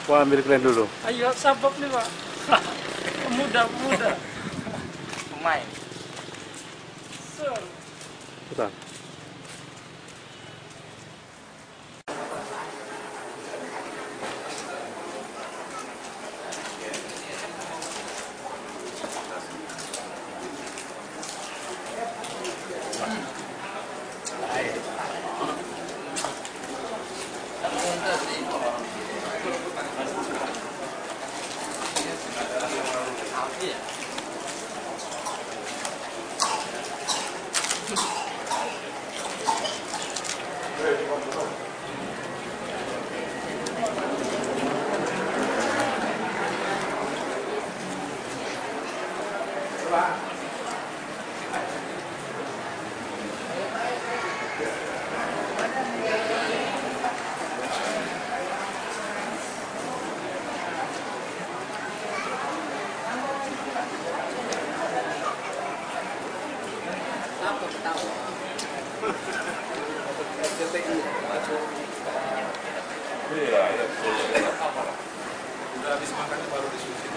Wah, ambil kalian dulu. Ayo sabab nih Pak. Pemuda. Pemain. Sir. Putar. Udah habis makannya baru disusun.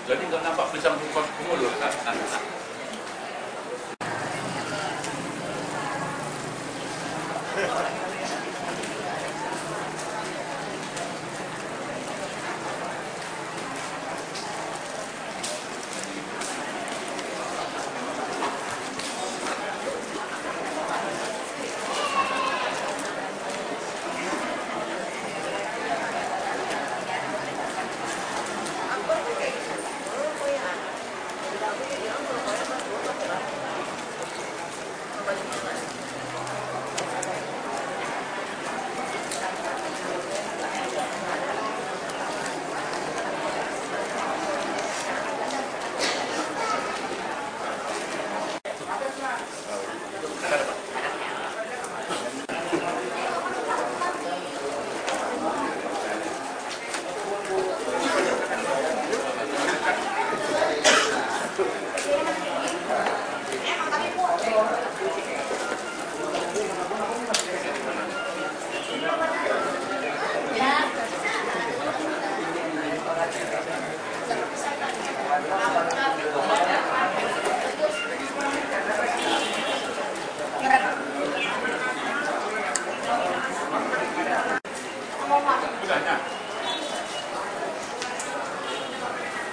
Jadi nggak nampak pisang kukus mulu.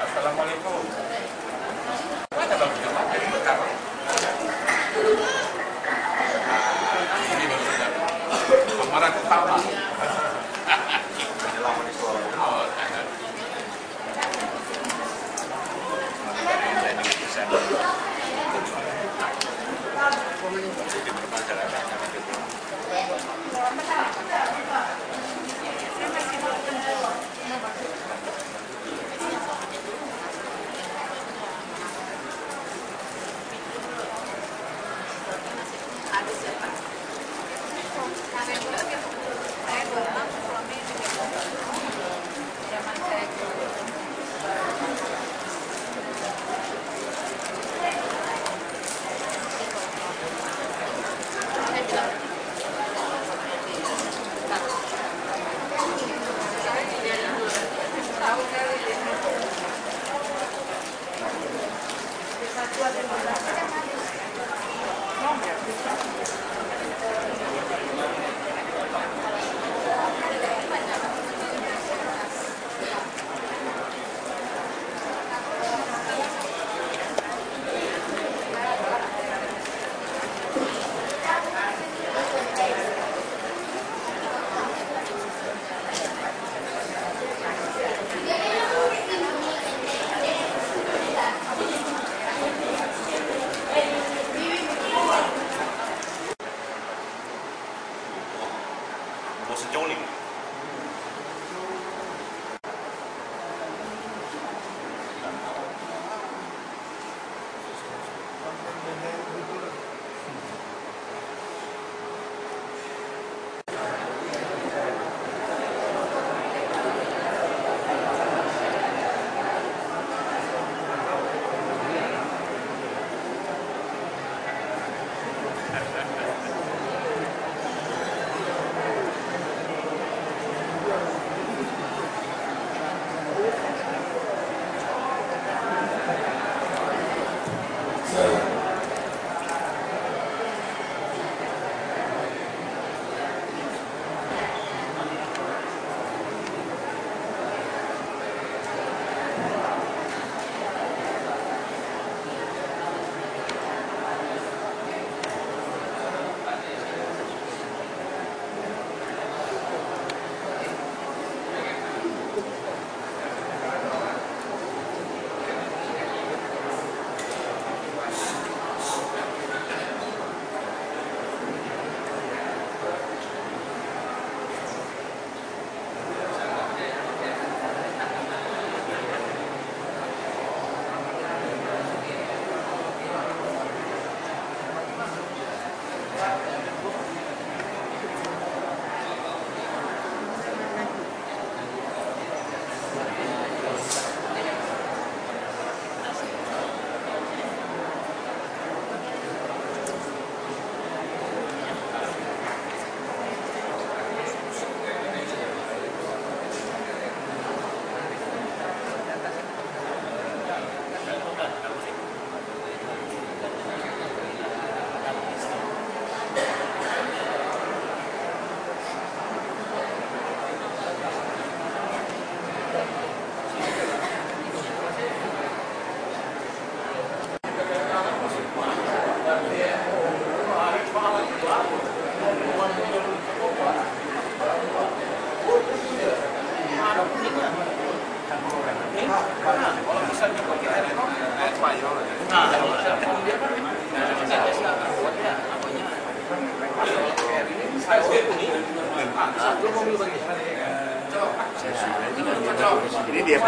Assalamualaikum. Mana bang? Jadi bekal. Ini baru saja. Kemarin pertama. Lama di Solo.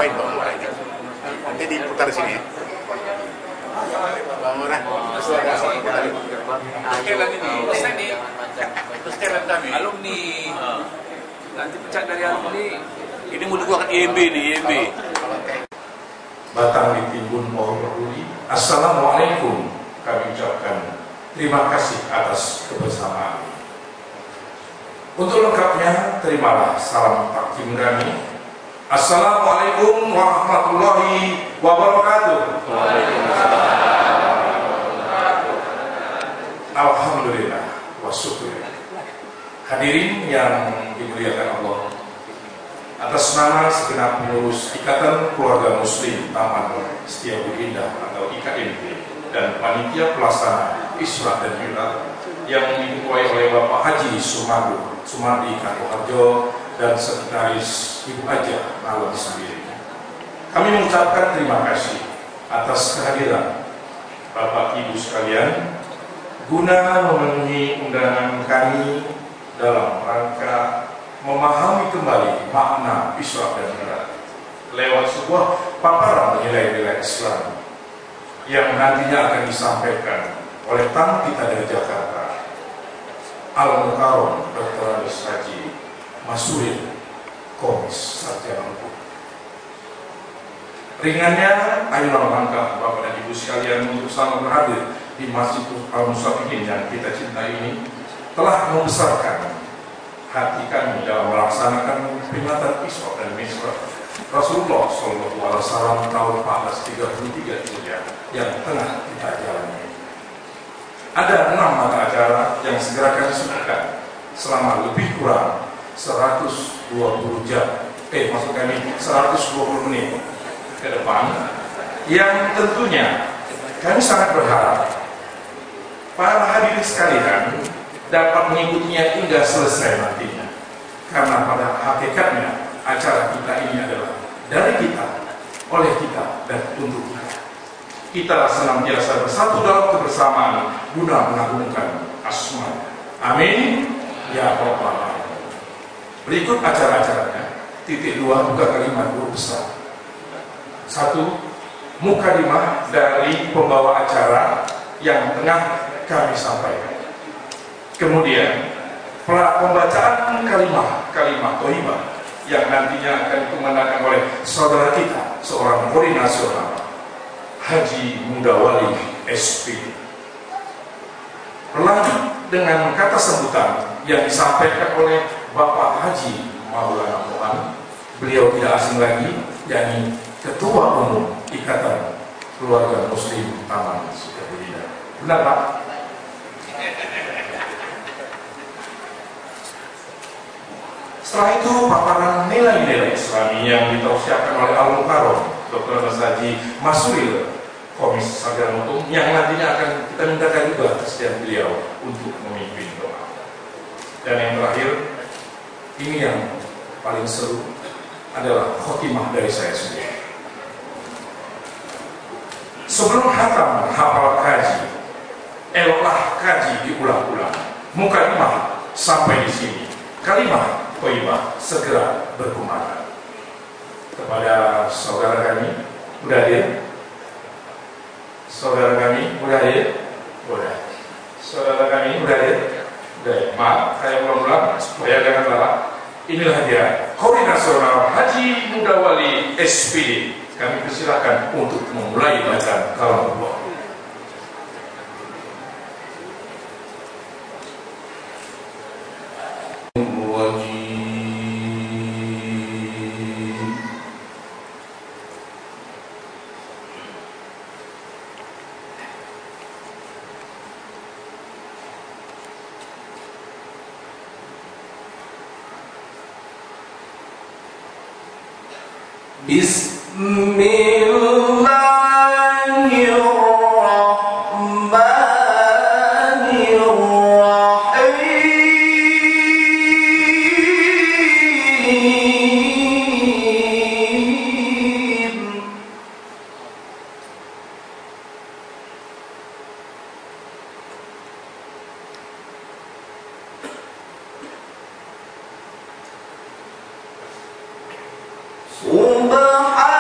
ngapain Bang Ngurah ini? Nanti diputar di sini ya. Bang Ngurah. Sekilan ini, sekilan kami. Alumni. Nanti pecat dari alumni. Ini mau dikeluarkan IMB nih, IMB. Batang ditimbun pohon berduri. Assalamualaikum, kami ucapkan terima kasih atas kebersamaan. Untuk lengkapnya, terimalah salam takdim kami. Assalamualaikum warahmatullahi wabarakatuh. Alhamdulillah wa syukur. Hadirin yang dimuliakan Allah, atas nama segenap pengurus Ikatan Keluarga Muslim Taman Setiabudi Indah atau IKMP dan panitia pelaksana Isra dan Mi'raj yang diketuai oleh Bapak Haji Sumardi Kartoharjo dan Sekretaris Ibu Aja Malam sendiri, kami mengucapkan terima kasih atas kehadiran Bapak Ibu sekalian guna memenuhi undangan kami dalam rangka memahami kembali makna Isra dan Mi'raj lewat sebuah paparan nilai-nilai Islam yang nantinya akan disampaikan oleh tamu kita dari Jakarta, Al-Mukarram Dr. Andes Haji Masuril, Komis Sarjana Hukum. Ringannya, ayolah langkah Bapak dan Ibu sekalian untuk sama berhadir di Masjid Al-Musafikin yang kita cintai ini telah membesarkan hati kami dalam melaksanakan peringatan Isra dan Mi'raj Rasulullah SAW tahun 1433 Hijriah yang tengah kita jalani. Ada 6 mata acara yang segera kami sukseskan selama lebih kurang 120 jam, maksud kami 120 menit ke depan, yang tentunya kami sangat berharap para hadirin sekalian dapat mengikutinya hingga selesai nantinya, karena pada hakikatnya acara kita ini adalah dari kita, oleh kita, dan untuk kita. Kita senantiasa bersatu dalam kebersamaan guna mengagungkan asma. Amin ya rabbal alamin. Berikut acara-acaranya. Titik 2, buka kalimat guru besar. 1, mukadimah dari pembawa acara yang tengah kami sampaikan. Kemudian pembacaan kalimat thayyibah yang nantinya akan dikumandangkan oleh saudara kita, seorang qori nasional, Haji Mudawali SP. Berlanjut dengan kata sambutan yang disampaikan oleh Bapak Haji Maulana Mu'an. Beliau tidak asing lagi, yakni Ketua Umum Ikatan Keluarga Muslim Taman Setiabudi Indah. Benar Pak? Setelah itu paparan nilai-nilai Islami yang ditausiahkan oleh Al-Mukarram Dr. Andes Haji Masuril, Komis Sarjana Hukum, yang nantinya akan kita mintakan juga kesediaan beliau untuk memimpin doa. Dan yang terakhir, ini yang paling seru adalah khotimah dari saya sendiri. Sebelum hatam hafal kaji, eloklah kaji diulang-ulang. Mukadimah sampai di sini, kalimah thayyibah segera berkumandang. Kepada saudara kami, udah hadir? Saudara kami udah hadir? Udah. Saudara kami udah hadir? Udah. Maaf, saya ulang-ulang supaya jangan salah. Inilah dia, Qori Nasional Haji Mudawali SPD. Kami persilakan untuk memulai bacaan kalamullah. Subhan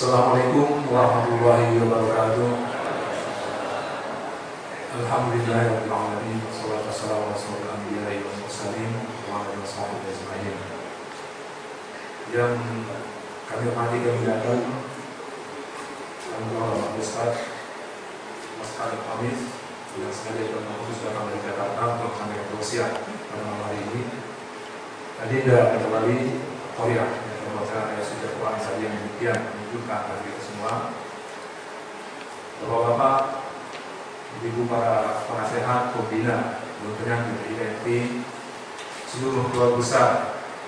Assalamualaikum warahmatullahi wabarakatuh. Alhamdulillahirabbil alamin. Wassalatu wassalamu ala asyrofil anbiya'i wal mursalin wa ala alihi washabihi ajma'in. Yang kami hormati dan muliakan Alhamdulillah Ustaz Mas Khalid Hamid yang sengaja khusus datang dari Jakarta untuk menyampaikan tausiah pada malam hari ini. Tadi sudah kembali Korea membaca ayat suci Al-Quran tadi yang demikian menunjukkan bagi kita semua Bapak-bapak, ibu para penasehat, pembina kementerian IKNP, seluruh keluarga besar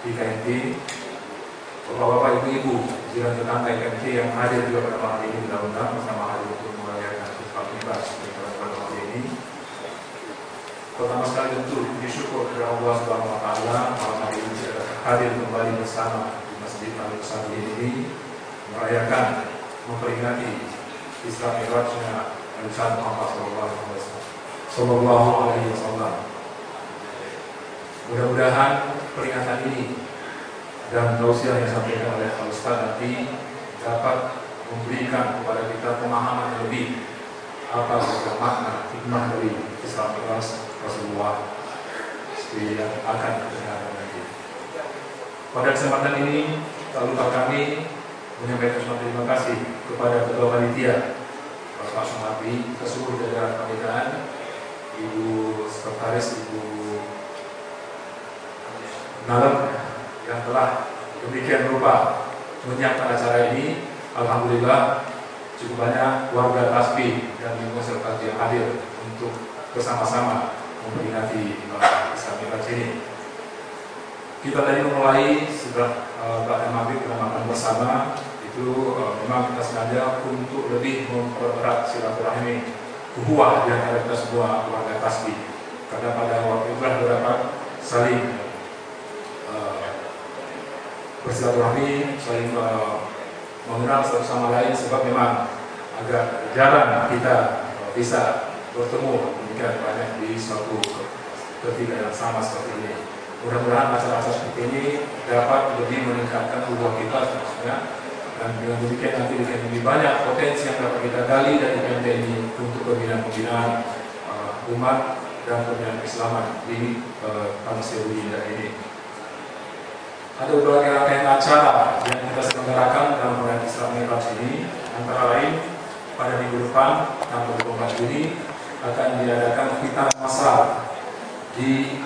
IKNP, bapak-bapak, ibu-ibu, jiran tetangga IKNP yang hadir juga pada malam ini mudah-mudahan bersama hadir untuk merayakan Festival Kibas pada malam ini. Pertama sekali tentu bersyukur kepada Allah Subhanahu Wa Taala malam hari ini kita hadir kembali bersama di Masjid Al-Aqsa ini merayakan, memperingati Isra Mi'rajnya Nabi Muhammad Sallallahu Alaihi Wasallam. Mudah-mudahan peringatan ini dan tausiah yang disampaikan oleh Al Ustaz nanti dapat memberikan kepada kita pemahaman lebih apa saja makna hikmah dari Isra Mi'raj Rasulullah yang akan kita dengarkan nanti. Pada kesempatan ini, tak lupa kami menyampaikan terima kasih kepada Ketua Panitia Bapak Sumardi, ke seluruh jajaran panitia, Ibu Sekretaris, Ibu Nalem yang telah demikian rupa menyiapkan acara ini. Alhamdulillah cukup banyak warga Tasbih dan peserta yang hadir untuk bersama-sama memperingati Isra Mi'raj ini. Kita tadi memulai sudah bahkan maghrib kita makan bersama itu memang kita sengaja untuk lebih mempererat silaturahmi ukhuwah di antara kita semua warga Tasbih. Karena pada waktu itu dapat saling bersilaturahmi, saling mengenal satu sama lain sebab memang agak jarang kita bisa bertemu demikian banyak di suatu ketika yang sama seperti ini. Mudah-mudahan acara-acara seperti ini dapat lebih meningkatkan hubungan kita seterusnya, dan dengan demikian nanti lebih banyak potensi yang dapat kita gali dari IKNP ini untuk pembinaan umat dan pembinaan keislaman di tanah Sri Indah ini. Ada beberapa rangkaian acara yang kita selenggarakan dalam program Isra Mi'raj ini, antara lain pada minggu depan tanggal 24 Juni akan diadakan khitanan massal di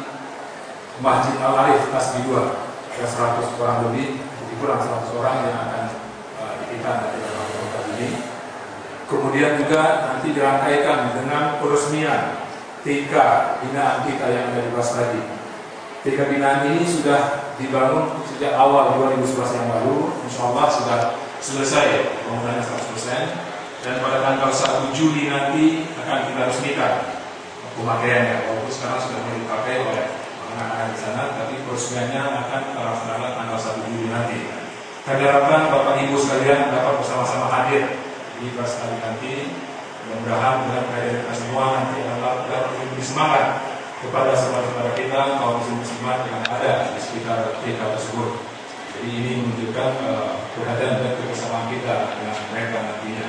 Masjid Al-Arif Tasbih 2. Ada 100 orang lebih, kurang 100 orang yang akan dikitan di dalam tempat ini. Kemudian juga nanti dirangkaikan dengan peresmian TK binaan kita yang ada di Basradi. TK binaan ini sudah dibangun sejak awal 2011 yang lalu, insya Allah sudah selesai pembangunannya 100%, dan pada tanggal 1 Juli nanti akan kita resmikan pemakaiannya, walaupun sekarang sudah mulai dipakai oleh anak-anak di sana, tapi peresmiannya akan terlaksana tanggal 1 Juli nanti. Kami harapkan Bapak Ibu sekalian dapat bersama-sama hadir di Basradi nanti. Mudah-mudahan dengan kehadiran kita semua nanti adalah lebih semangat kepada saudara-saudara kita kaum muslimat yang ada di sekitar TK tersebut. Jadi ini menunjukkan perhatian dan kebersamaan kita dengan mereka nantinya.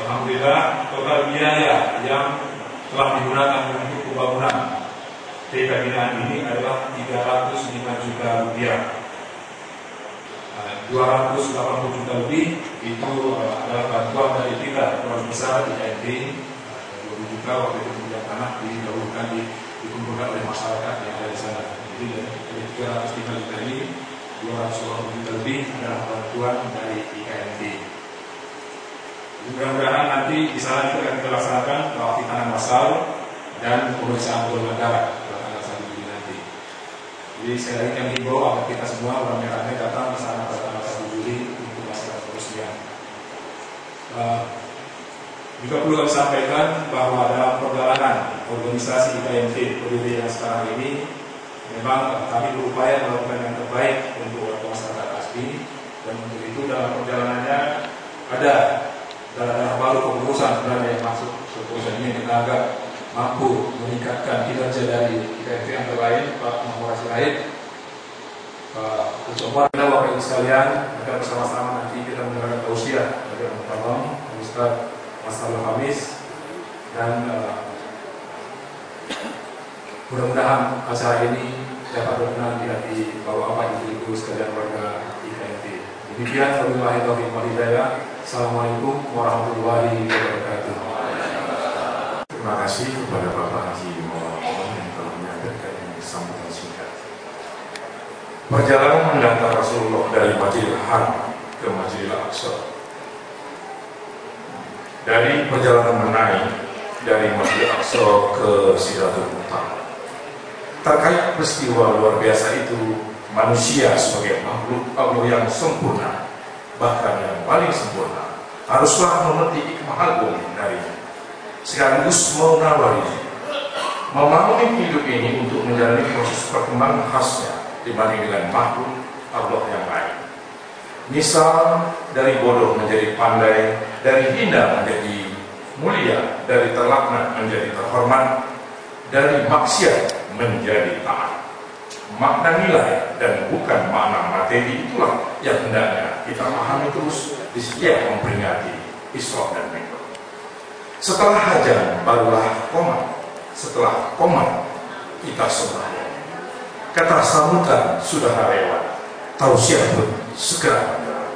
Alhamdulillah total biaya yang telah digunakan untuk pembangunan TK binaan ini adalah 305 juta rupiah. 280 juta lebih itu adalah bantuan dari kita keluarga besar di IKNP. 20 juta waktu itu punya tanah didahulukan dikumpulkan oleh masyarakat yang ada di sana. Jadi dari 303 juta ini 280 juta lebih adalah bantuan dari IKNP. Mudah-mudahan nanti di sana juga akan kita laksanakan khitanan massal dan pemeriksaan golongan darah pada tanggal 1 Juli nanti. Jadi sekali lagi kami himbau agar kita semua orang merahnya datang ke sana pada tanggal 1 Juli untuk melaksanakan peresmian. Juga perlu kami sampaikan bahwa dalam perjalanan organisasi IKNP PBB yang sekarang ini, memang kami berupaya melakukan yang terbaik untuk warga masyarakat Tasbih, dan untuk itu dalam perjalanannya ada daerah baru pengurusan sebenarnya yang masuk ke perusahaan ini. Kita agak mampu meningkatkan kinerja dari IKNP antara lain Pak Muhammad Sirait, Pak Ketua Bapak Ibu sekalian, agar bersama-sama nanti kita mendengarkan tausiah dari Al-Mukarram Ustaz Masalah Khamis, dan mudah-mudahan acara ini dapat berkenan di hati bapak-bapak, ibu-ibu sekalian warga IKNP. Demikian, wabillahi taufiq wal hidayah. Assalamualaikum warahmatullahi wabarakatuh. Terima kasih kepada Bapak Haji Maulana yang telah menyampaikan sambutan singkat. Perjalanan mengantar Rasulullah dari Masjidil Haram ke Masjidil Aqsa. Dari perjalanan menaik dari Masjid Aqsa ke Sidratul Muntaha. Terkait peristiwa luar biasa itu, manusia sebagai makhluk Allah yang sempurna, bahkan yang paling sempurna, haruslah memetik hikmah agung darinya, sekaligus menawari memahami hidup ini untuk menjalani proses perkembangan khasnya dibanding dengan makhluk Allah yang lain. Misal, dari bodoh menjadi pandai, dari hina menjadi mulia, dari terlaknat menjadi terhormat, dari maksiat menjadi taat. Makna nilai dan bukan makna materi itulah yang hendaknya kita pahami terus di setiap memperingati Isra dan Mi'raj. Setelah hajar barulah qomat, setelah qomat kita sembahyang. Kata sambutan sudah lewat, tausiah pun segera menjelang.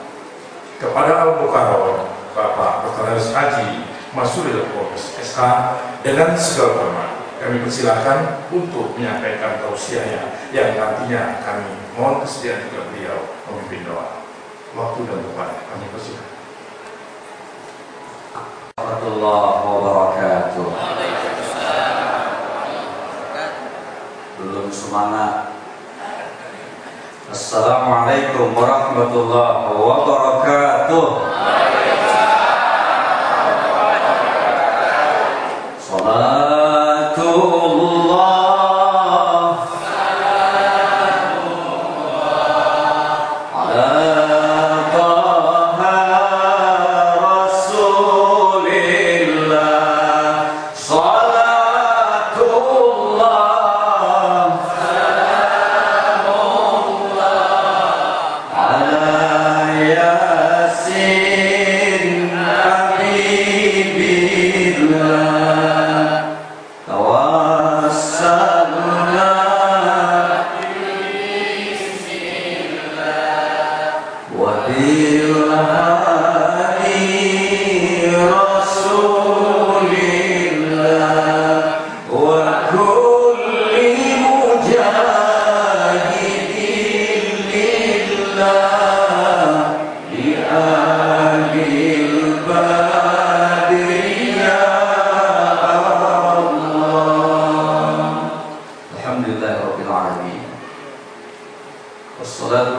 Kepada Al-Mukarram Bapak Dr. Haji Masuril Qobus SH dengan segala hormat kami persilakan untuk menyampaikan tausiahnya yang nantinya kami mohon kesediaan juga beliau memimpin doa. Waktu dan tempat kami persilakan. Warahmatullahi wabarakatuh. Belum semangat. Assalamualaikum warahmatullahi wabarakatuh.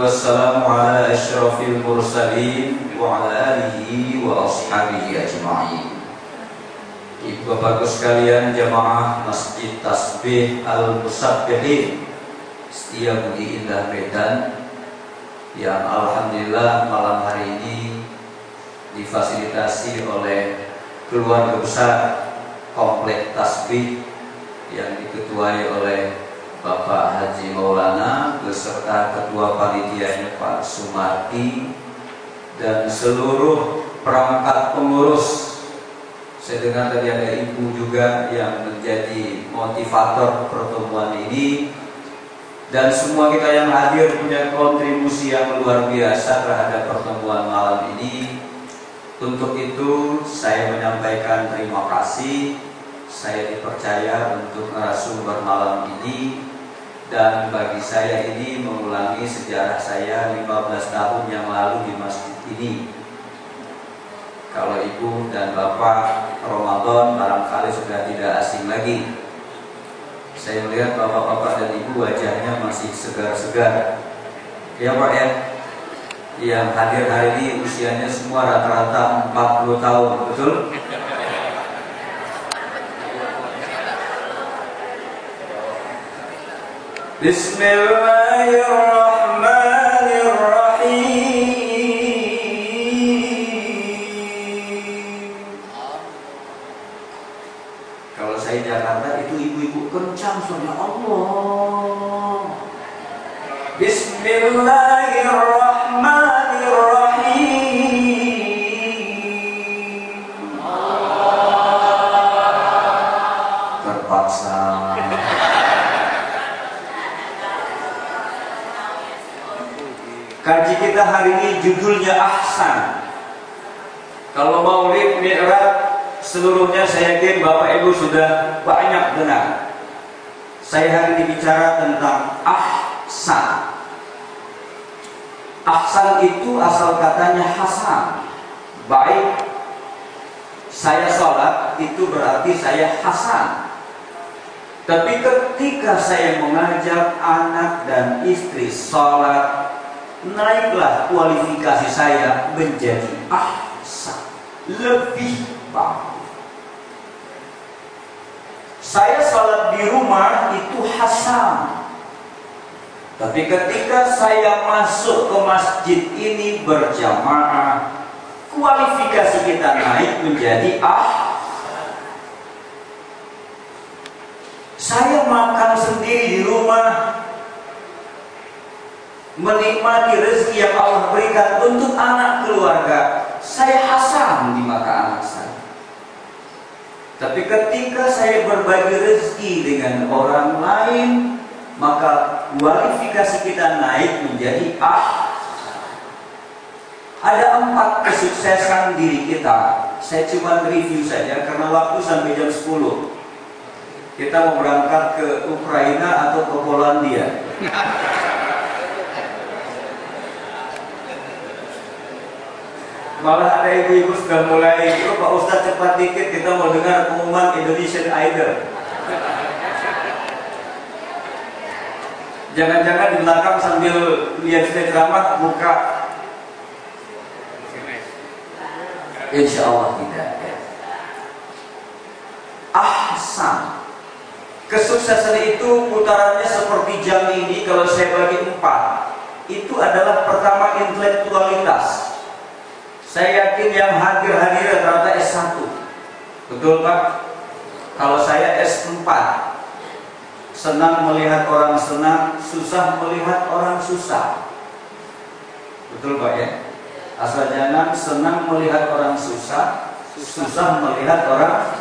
Wassalamu ala asyrafil mursalin wa ala alihi wa ashabihi ajma'in. Ibu bapak sekalian jamaah Masjid Tasbih Al-Musabbihin Setiabudi Indah Medan, yang alhamdulillah malam hari ini difasilitasi oleh keluarga besar Komplek Tasbih yang diketuai oleh Bapak Haji Maulana beserta ketua panitianya Pak Sumarti dan seluruh perangkat pengurus. Saya dengar tadi ada ibu juga yang menjadi motivator pertemuan ini, dan semua kita yang hadir punya kontribusi yang luar biasa terhadap pertemuan malam ini. Untuk itu saya menyampaikan terima kasih. Saya dipercaya untuk narasumber malam ini, dan bagi saya ini mengulangi sejarah saya 15 tahun yang lalu di masjid ini. Kalau ibu dan bapak Ramadan barangkali sudah tidak asing lagi. Saya melihat bapak-bapak dan ibu wajahnya masih segar-segar. Ya Pak ya, yang hadir hari ini usianya semua rata-rata 40 tahun, betul? Bismillahirrahmanirrahim. Kalau saya Jakarta itu ibu-ibu kencang suara Allah. Bismillahirrahmanirrahim. Terpaksa. Kaji kita hari ini judulnya Ahsan. Kalau Maulid Mi'raj seluruhnya saya yakin Bapak Ibu sudah banyak dengar. Saya hari ini bicara tentang Ahsan. Ahsan itu asal katanya Hasan, baik. saya sholat itu berarti saya hasan. Tapi ketika saya mengajak anak dan istri sholat, naiklah kualifikasi saya menjadi ahsan, lebih bagus. Saya sholat di rumah itu hasan, tapi ketika saya masuk ke masjid ini berjamaah, kualifikasi kita naik menjadi saya makan sendiri di rumah, menikmati rezeki yang Allah berikan untuk anak keluarga, saya hasan di mata anak saya. Tapi ketika saya berbagi rezeki dengan orang lain, maka kualifikasi kita naik menjadi Ada 4 kesuksesan diri kita. Saya cuma review saja karena waktu sampai jam 10. Kita mau berangkat ke Ukraina atau ke Polandia? Malah ada ibu-ibu sudah mulai, Pak Ustadz cepat dikit, kita mau dengar pengumuman Indonesian Idol. Jangan-jangan di belakang sambil lihat ceramah buka. Insya Allah tidak. Ahsan. Kesuksesan itu putarannya seperti jam ini. Kalau saya bagi 4, itu adalah pertama intelektualitas. Saya yakin yang hadir rata-rata S1. Betul Pak? Kalau saya S4. Senang melihat orang senang, susah melihat orang susah. Betul Pak ya? Asal jangan senang melihat orang susah, susah melihat orang.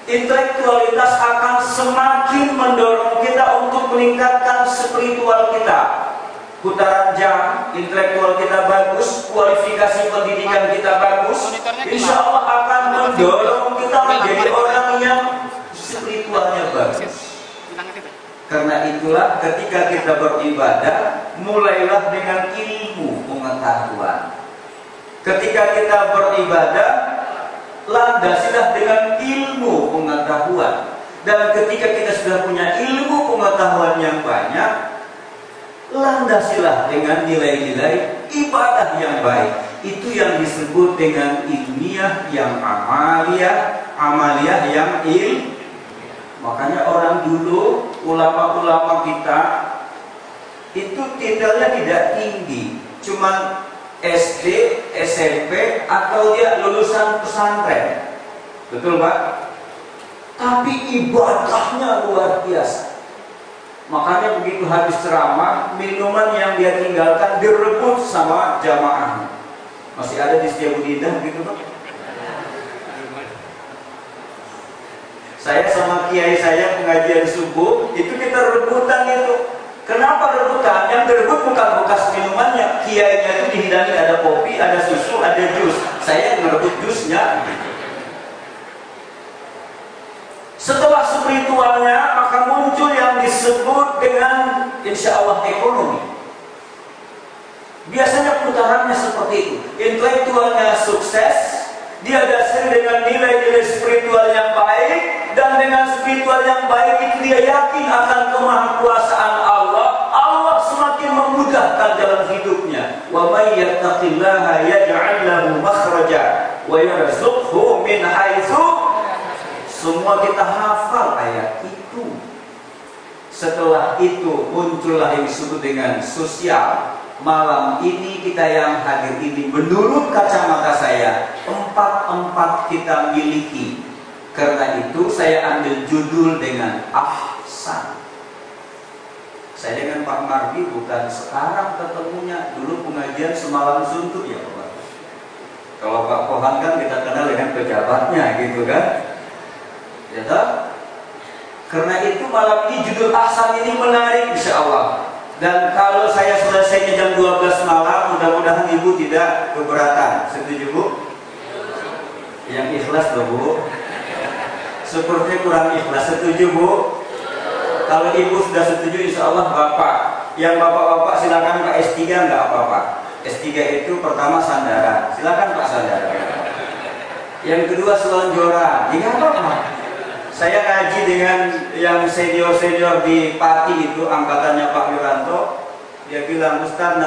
Intelektualitas akan semakin mendorong kita untuk meningkatkan spiritual kita. Putaran jam, intelektual kita bagus, kualifikasi pendidikan kita bagus, insya Allah akan mendorong kita menjadi orang yang spiritualnya bagus. Karena itulah ketika kita beribadah, mulailah dengan ilmu pengetahuan. Ketika kita beribadah, landasilah dengan ilmu pengetahuan. Dan ketika kita sudah punya ilmu pengetahuan yang banyak, landasilah dengan nilai-nilai ibadah yang baik. Itu yang disebut dengan ilmiah yang amaliyah yang Makanya orang dulu, ulama-ulama kita itu titelnya tidak tinggi, cuma SD, SMP, atau dia lulusan pesantren. Betul Pak? Tapi ibadahnya luar biasa. Makanya begitu habis ceramah, minuman yang dia tinggalkan direbut sama jamaah. Masih ada di Setiabudi gitu Pak? Saya sama kiai saya pengajian subuh, itu kita rebutan itu. Kenapa rebutan? Yang direbut bukan bekas minumannya. Kiainya itu dihidangi ada kopi, ada susu, ada jus. Saya merebut jusnya. Setelah spiritualnya, maka muncul yang disebut dengan insya Allah ekonomi. Biasanya putarannya seperti itu. Intelektualnya sukses, dia dasari dengan nilai-nilai spiritual yang baik, dan dengan spiritual yang baik itu dia yakin akan kemahakuasaan Allah. Allah semakin memudahkan jalan hidupnya. Wa may yattaqillaha yaj'al lahu makhraja wa yarzuqhu min haitsu. Semua kita hafal ayat itu. Setelah itu muncullah yang disebut dengan sosial. Malam ini kita yang hadir ini, menurut kacamata saya, 4 kita miliki. Karena itu saya ambil judul dengan ahsan. Saya dengan Pak Mardi bukan sekarang ketemunya, dulu pengajian semalam suntuk ya Pak. Kalau Pak Pohan kan kita kenal dengan pejabatnya gitu kan. Ya tak? Karena itu malam ini judul ahsan ini menarik insya Allah. Dan kalau saya selesainya jam 12 malam, mudah-mudahan Ibu tidak keberatan. Setuju Bu? Yang ikhlas loh Bu. Seperti kurang ikhlas. Setuju Bu? Kalau Ibu sudah setuju insya Allah Bapak. Yang Bapak-Bapak silakan ke S3 nggak apa-apa. S3 itu pertama sandaran. Silakan Pak sandaran. Yang kedua selonjoran. Ya apa? Saya ngaji dengan yang senior-senior di Pati itu, angkatannya Pak Wiranto. Dia bilang, Ustaz,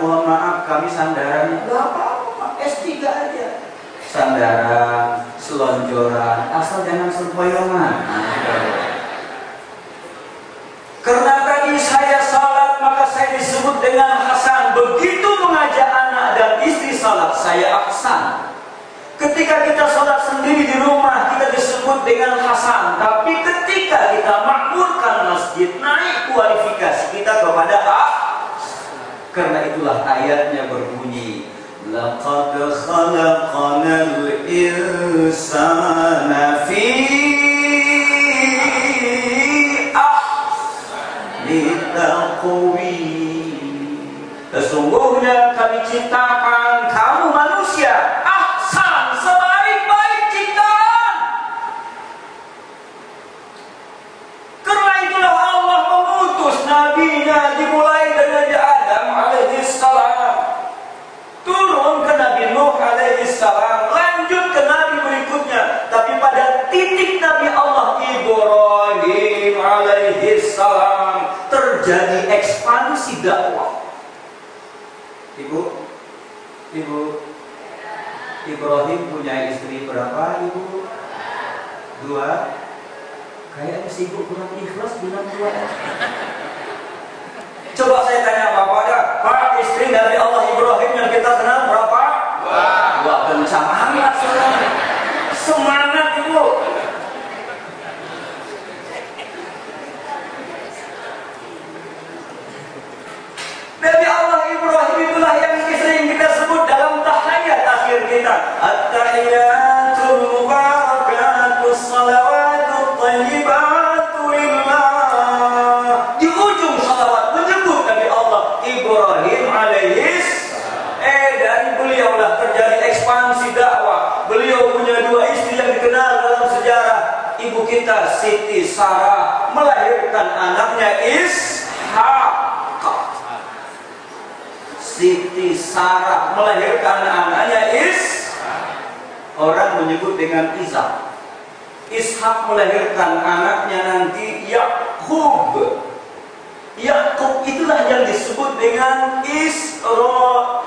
mohon maaf kami sandaran. Gak apa-apa, S3 aja. Sandaran, selonjoran, asal jangan sempoyongan. Karena tadi saya salat, maka saya disebut dengan Hasan. Begitu mengajak anak dan istri salat, saya Ahsan. Ketika kita sholat sendiri di rumah, kita disebut dengan Hasan. Tapi ketika kita makmurkan masjid, naik kualifikasi kita kepada Karena itulah ayatnya berbunyi, laqad khalaqnal insana fi ahsani taqwim. Sesungguhnya kami ciptakan kamu manusia sebaik-baik ciptaan. Karena itulah Allah mengutus nabinya, dimulai dari Nabi Adam alaihissalam, turun ke Nabi Nuh alaihissalam, lanjut ke nabi berikutnya. Tapi pada titik Nabi Allah Ibrahim alaihissalam terjadi ekspansi dakwah. Ibu Ibrahim punya istri berapa, Ibu? 2. Kayaknya sibuk kurang ikhlas bilang 2. Coba saya tanya Bapaknya, Pak, istri dari Allah Ibrahim yang kita kenal berapa? 2. Kencang amat semuanya. Semangat Ibu. Dari Allah Ibrahim itulah yang sering kita sebut dalam tahiyat akhir kita, at-tahiyatul mubarakatus salawatut thayyibatu lillah. Di ujung salawat menyebut Nabi Allah Ibrahim alaihis. Dari beliaulah terjadi ekspansi dakwah. Beliau punya 2 istri yang dikenal dalam sejarah. Ibu kita Siti Sarah melahirkan anaknya Ishak. Siti Sarah melahirkan anaknya orang menyebut dengan Ishak. Ishak melahirkan anaknya nanti Yakub. Yakub itulah yang disebut dengan Israel.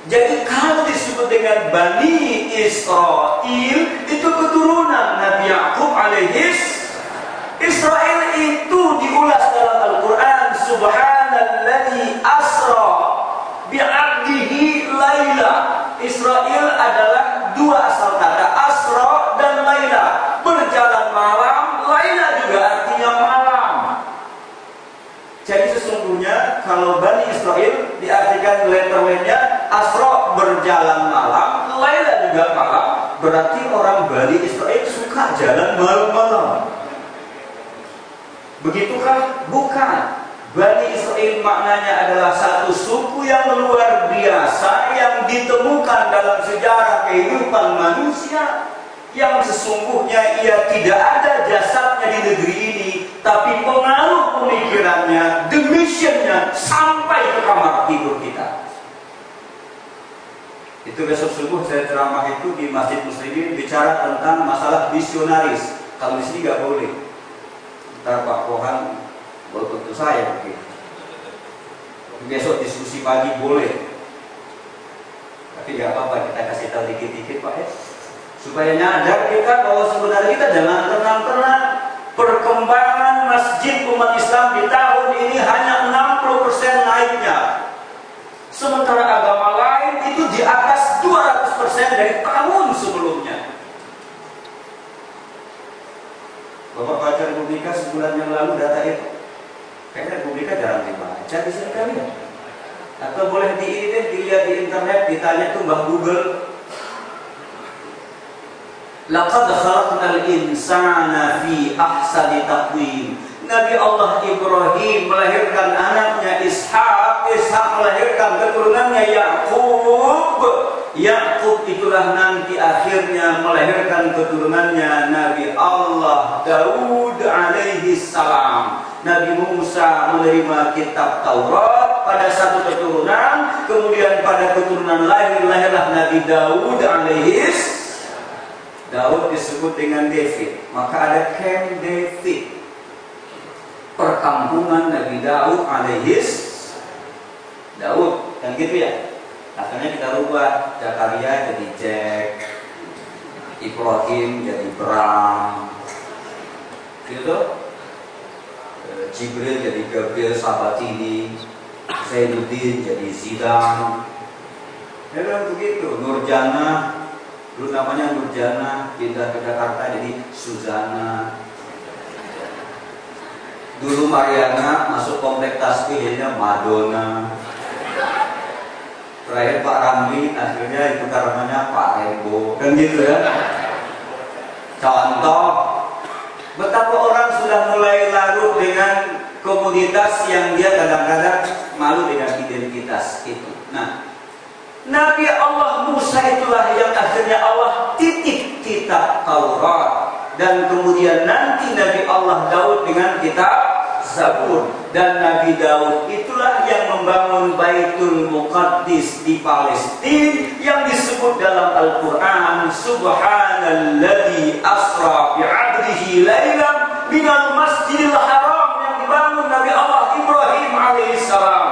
Jadi kalau disebut dengan Bani Israel, itu keturunan Nabi Yakub alaihis. Israel itu diulas dalam Al-Quran, Subhanalladzi asra bi'abdihi laila. Israel adalah 2 asal kata, asra dan laila. Berjalan malam, laila juga artinya malam. Jadi sesungguhnya kalau Bani Israel diartikan letter-nya, asra berjalan malam, laila juga malam. Berarti orang Bani Israel suka jalan malam-malam. Begitukah? Bukan. Bani Israel maknanya adalah satu suku yang luar biasa yang ditemukan dalam sejarah kehidupan manusia, yang sesungguhnya ia tidak ada jasadnya di negeri ini, tapi pengaruh pemikirannya, the mission-nya sampai ke kamar tidur kita. Itu besok subuh saya ceramah itu di Masjid Muslimin bicara tentang masalah misionaris. Kalau di sini nggak boleh. Ntar Pak Kohan betul saya begitu. Besok diskusi pagi boleh, tapi nggak apa-apa, kita kasih tahu dikit-dikit Pak ya, supaya nyadar kita bahwa sebenarnya kita jangan tenang-tenang. Perkembangan masjid umat Islam di tahun ini hanya 60% naiknya, sementara agama lain itu di atas 200% dari tahun sebelumnya. Bapak baca Republika sebulan yang lalu data itu. Kayaknya Republika jarang dibaca di sini kali ya. Atau boleh dilihat di internet, ditanya tuh Mbah Google. Laqad khalaqnal insana fi ahsani taqwim. Nabi Allah Ibrahim melahirkan anaknya Ishak, Ishak melahirkan keturunannya Yakub. Yakub itulah nanti akhirnya melahirkan keturunannya Nabi Allah Daud alaihi salam. Nabi Musa menerima kitab Taurat, pada satu keturunan, kemudian pada keturunan lahirlah Nabi Daud alaihis. Daud disebut dengan David, maka ada Camp David, perkampungan Nabi Daud alaihis Daud, kan gitu ya. Akhirnya kita rubah, Zakaria jadi Jack, Ibrahim jadi Bram, gitu. Jibril jadi Gabriel Sabatini, Zainuddin jadi Zidane, ya kan begitu. Nurjana, dulu namanya Nurjana, pindah ke Jakarta jadi Suzana. Dulu Mariana masuk komplek tasbihnya Madonna. Terakhir Pak Ramli, akhirnya itu namanya Pak Rembo, kan gitu ya. Contoh, betapa orang sudah mulai larut dengan komoditas yang dia kadang-kadang malu dengan identitas itu. Nah, Nabi Allah Musa itulah yang akhirnya Allah titip kitab Taurat, dan kemudian nanti Nabi Allah Daud dengan kitab Zabur, dan Nabi Daud itulah yang membangun Baitul Muqaddis di Palestina yang disebut dalam Al-Quran, Subhanalladzi asra bi'abdihi laylan minal masjidil haram, yang dibangun Nabi Allah Ibrahim alaihissalam.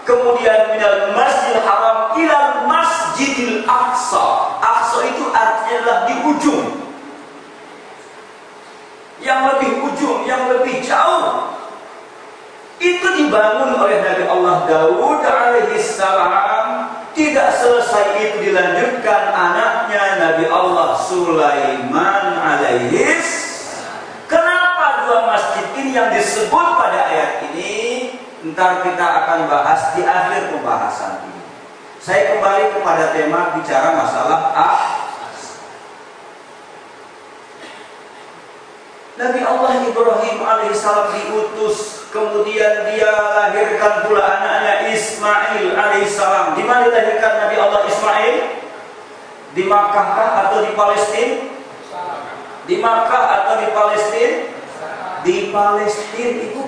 Kemudian minal masjidil haram ilal masjidil aqsa. Aqsa itu artinya adalah di ujung, yang lebih ujung, yang lebih jauh. Itu dibangun oleh Nabi Allah Daud alaihissalam. Tidak selesai itu dilanjutkan anaknya Nabi Allah Sulaiman alaihis. Kenapa dua masjid ini yang disebut pada ayat ini? Ntar kita akan bahas di akhir pembahasan ini. Saya kembali kepada tema bicara masalah Nabi Allah Ibrahim alaihissalam diutus, kemudian dia lahirkan pula anaknya Ismail alaihissalam. Di mana dilahirkan Nabi Allah Ismail? Di Makkah atau di Palestina? Di Makkah atau di Palestina? Di Palestina itu.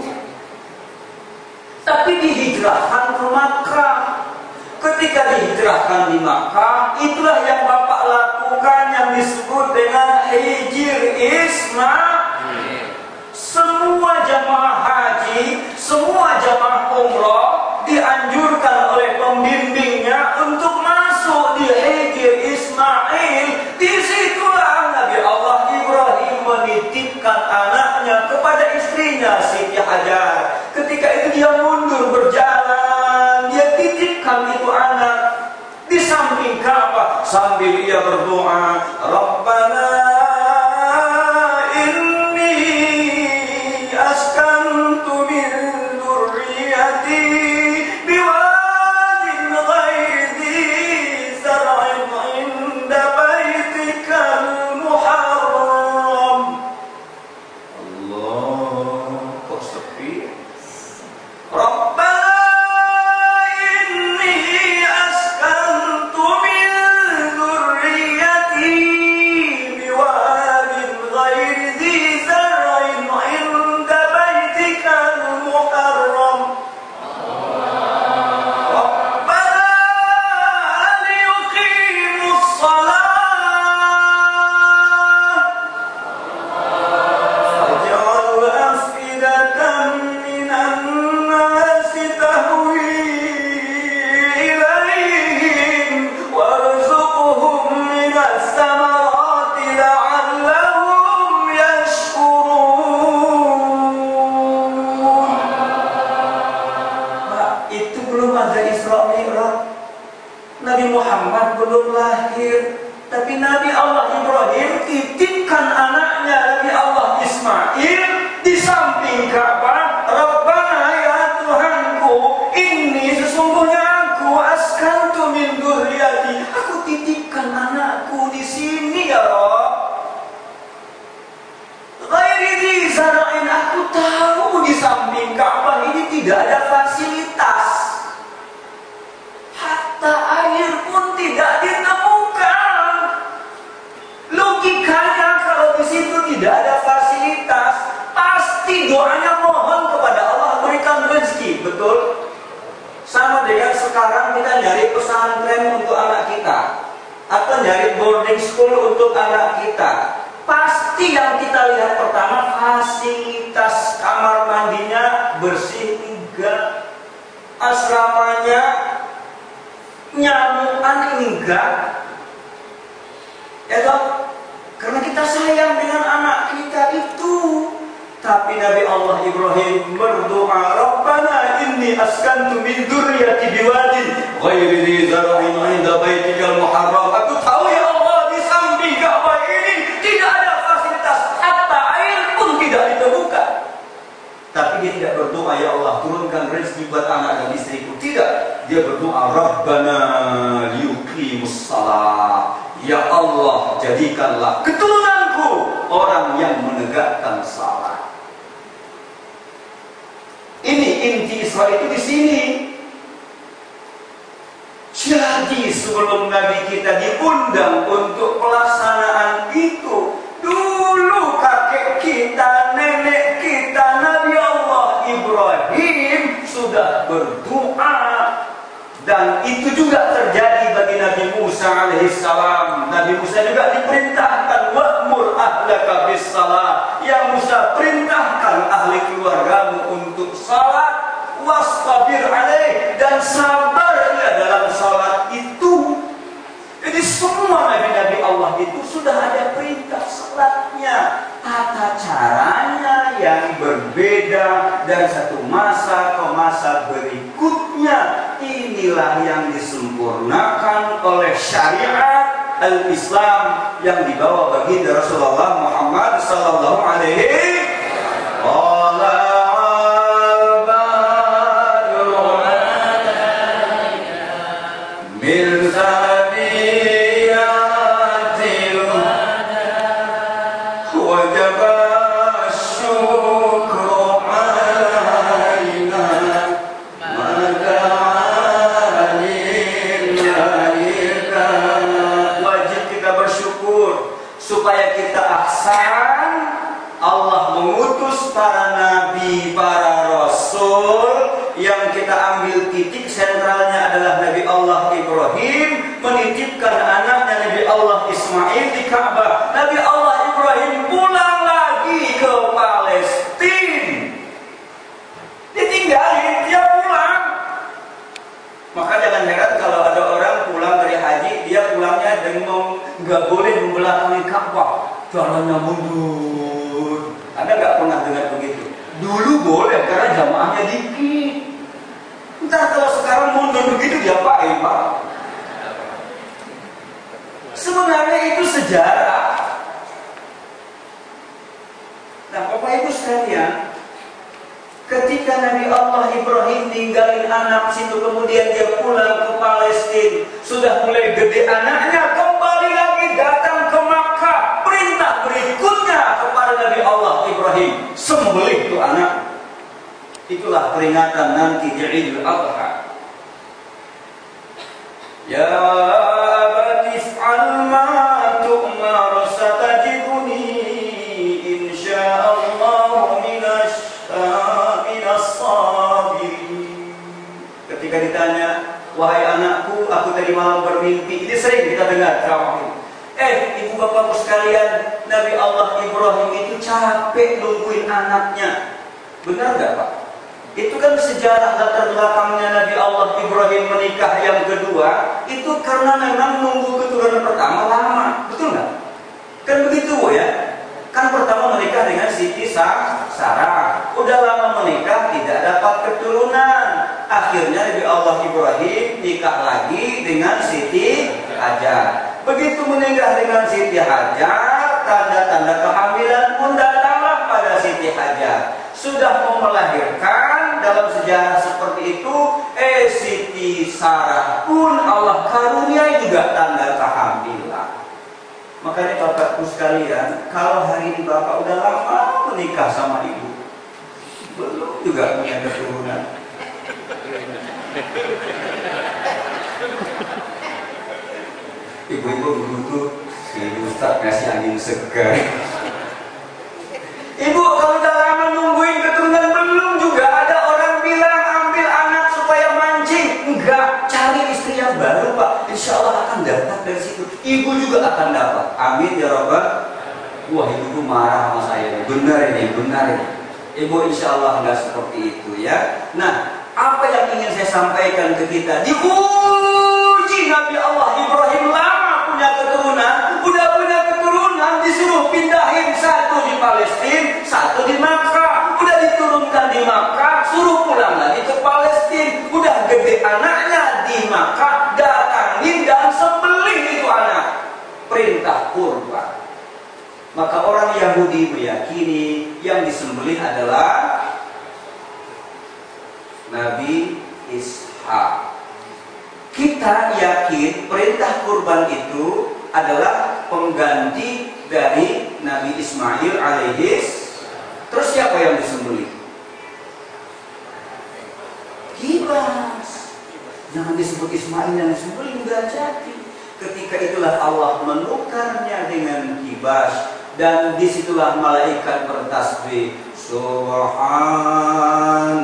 Tapi dihijrahkan ke Makkah. Ketika dihijrahkan di Makkah, itulah yang Bapak lakukan yang disebut dengan hijr Ismail. Semua jamaah haji, semua jamaah umrah dianjurkan oleh pembimbingnya untuk masuk di hijr Ismail. Disitulah Nabi Allah Ibrahim menitipkan anaknya kepada istrinya Siti Hajar. Ketika itu dia mundur berjalan, dia titipkan itu anak di samping Ka'bah sambil ia berdoa, Rabbana tidak ada fasilitas, hatta air pun tidak ditemukan. Logikanya kalau di situ tidak ada fasilitas, pasti doanya mau kita nyari pesantren untuk anak kita atau nyari boarding school untuk anak kita, pasti yang kita lihat pertama fasilitas kamar mandinya bersih enggak, asramanya nyamuan enggak, ya toh? Karena kita sayang dengan anak kita itu. Tapi Nabi Allah Ibrahim berdoa, Rabbana inni askantu min dzurriyyati biwadin ghairi dzi zar'in 'inda baitikal muharram. Aku tahu ya Allah, di samping Ka'bah ini tidak ada fasilitas, hatta air pun tidak ditemukan. Tapi dia tidak berdoa, ya Allah turunkan rezeki buat anak dan istriku. Tidak, dia berdoa, Rabbana liyuqimus shalah. Ya Allah, jadikanlah keturunanku orang yang menegakkan salat. Ini inti Isra itu di sini. Jadi sebelum Nabi kita diundang untuk pelaksanaan itu, dulu kakek kita, nenek kita, Nabi Allah Ibrahim sudah berdoa. Dan itu juga terjadi bagi Nabi Musa alaihissalam. Nabi Musa juga diperintahkan wa'mur ahlaka bis salat. Ya Musa, perintahkan ahli keluargamu untuk salat, wastabir alaih, dan sabarnya dalam salat itu. Jadi semua nabi-nabi Allah itu sudah ada perintah salatnya. Tata caranya yang berbeda dari satu masa ke masa berikutnya. Inilah yang disempurnakan oleh syariat al-Islam yang dibawa baginda Rasulullah Muhammad sallallahu alaihi supaya kita ahsan. Allah mengutus para nabi, para rasul, yang kita ambil titik sentralnya adalah Nabi Allah Ibrahim menitipkan anaknya Nabi Allah Ismail di Ka'bah. Nabi Allah Ibrahim pulang lagi ke Palestina. Ditinggalin, dia pulang. Maka jangan heran kalau ada orang pulang dari haji, dia pulangnya dengan nggak boleh membelakangi Ka'bah, jalannya mundur. Anda nggak pernah dengar begitu? Dulu boleh karena jamaahnya dikit. Entar kalau sekarang mundur begitu diapain, Pak? Sebenarnya itu sejarah. Nah, Bapak Ibu sekalian, ketika Nabi Allah Ibrahim tinggalin anak situ, kemudian dia pulang ke Palestina, sudah mulai gede anaknya, kembali lagi datang ke Makkah. Perintah berikutnya kepada Nabi Allah Ibrahim, sembelih itu anak. Itulah peringatan nanti di Idul Adha. Ya abati fa'al ma tu'mar satajiduni insyaallah minas sabirin. Ketika ditanya, wahai anakku, aku tadi malam bermimpi. Ini sering kita dengar ceramah ini. Ibu bapakku sekalian, Nabi Allah Ibrahim itu capek nungguin anaknya. Benar gak, Pak? Itu kan sejarah latar belakangnya Nabi Allah Ibrahim menikah yang kedua. Itu karena memang nunggu keturunan pertama lama. Betul gak? Kan begitu, Bu, ya? Kan pertama menikah dengan Siti Sarah. Udah lama menikah, tidak dapat keturunan. Akhirnya Nabi Allah Ibrahim nikah lagi dengan Siti Hajar. Begitu menikah dengan Siti Hajar, tanda-tanda kehamilan pun datanglah pada Siti Hajar. Sudah mau melahirkan, dalam sejarah seperti itu, Siti Sarah pun Allah karuniai juga tanda kehamilan. Makanya Bapakku sekalian, kalau hari ini Bapak udah lama menikah sama Ibu, belum juga punya keturunan. Ibu-ibu begitu, si Ustaz ngasih angin segar. Ibu kalau udah lama nungguin keturunan belum juga ada orang bilang ambil anak supaya mancing. Enggak, cari dari situ. Ibu juga akan dapat. Amin ya Rabbal. Wah, ibu marah sama saya. Benar ini, benar ini. Ibu insya Allah nggak seperti itu ya. Nah, apa yang ingin saya sampaikan ke kita? Diuji Nabi Allah Ibrahim lama punya keturunan, udah punya keturunan, disuruh pindahin satu di Palestina, satu di Makkah. Udah diturunkan di Makkah, suruh pulang lagi ke Palestina. Udah gede anaknya di Makkah, datangin dan sembelih itu anak. Perintah kurban. Maka orang Yahudi meyakini yang disembelih adalah Nabi Ishak. Kita yakin perintah kurban itu adalah pengganti dari Nabi Ismail alaihis. Terus siapa yang disembelih? Kibas. Jangan disebut Ismail yang disembelih, enggak jadi. Ketika itulah Allah menukarnya dengan kibas. Dan disitulah malaikat bertasbih, Subhanallah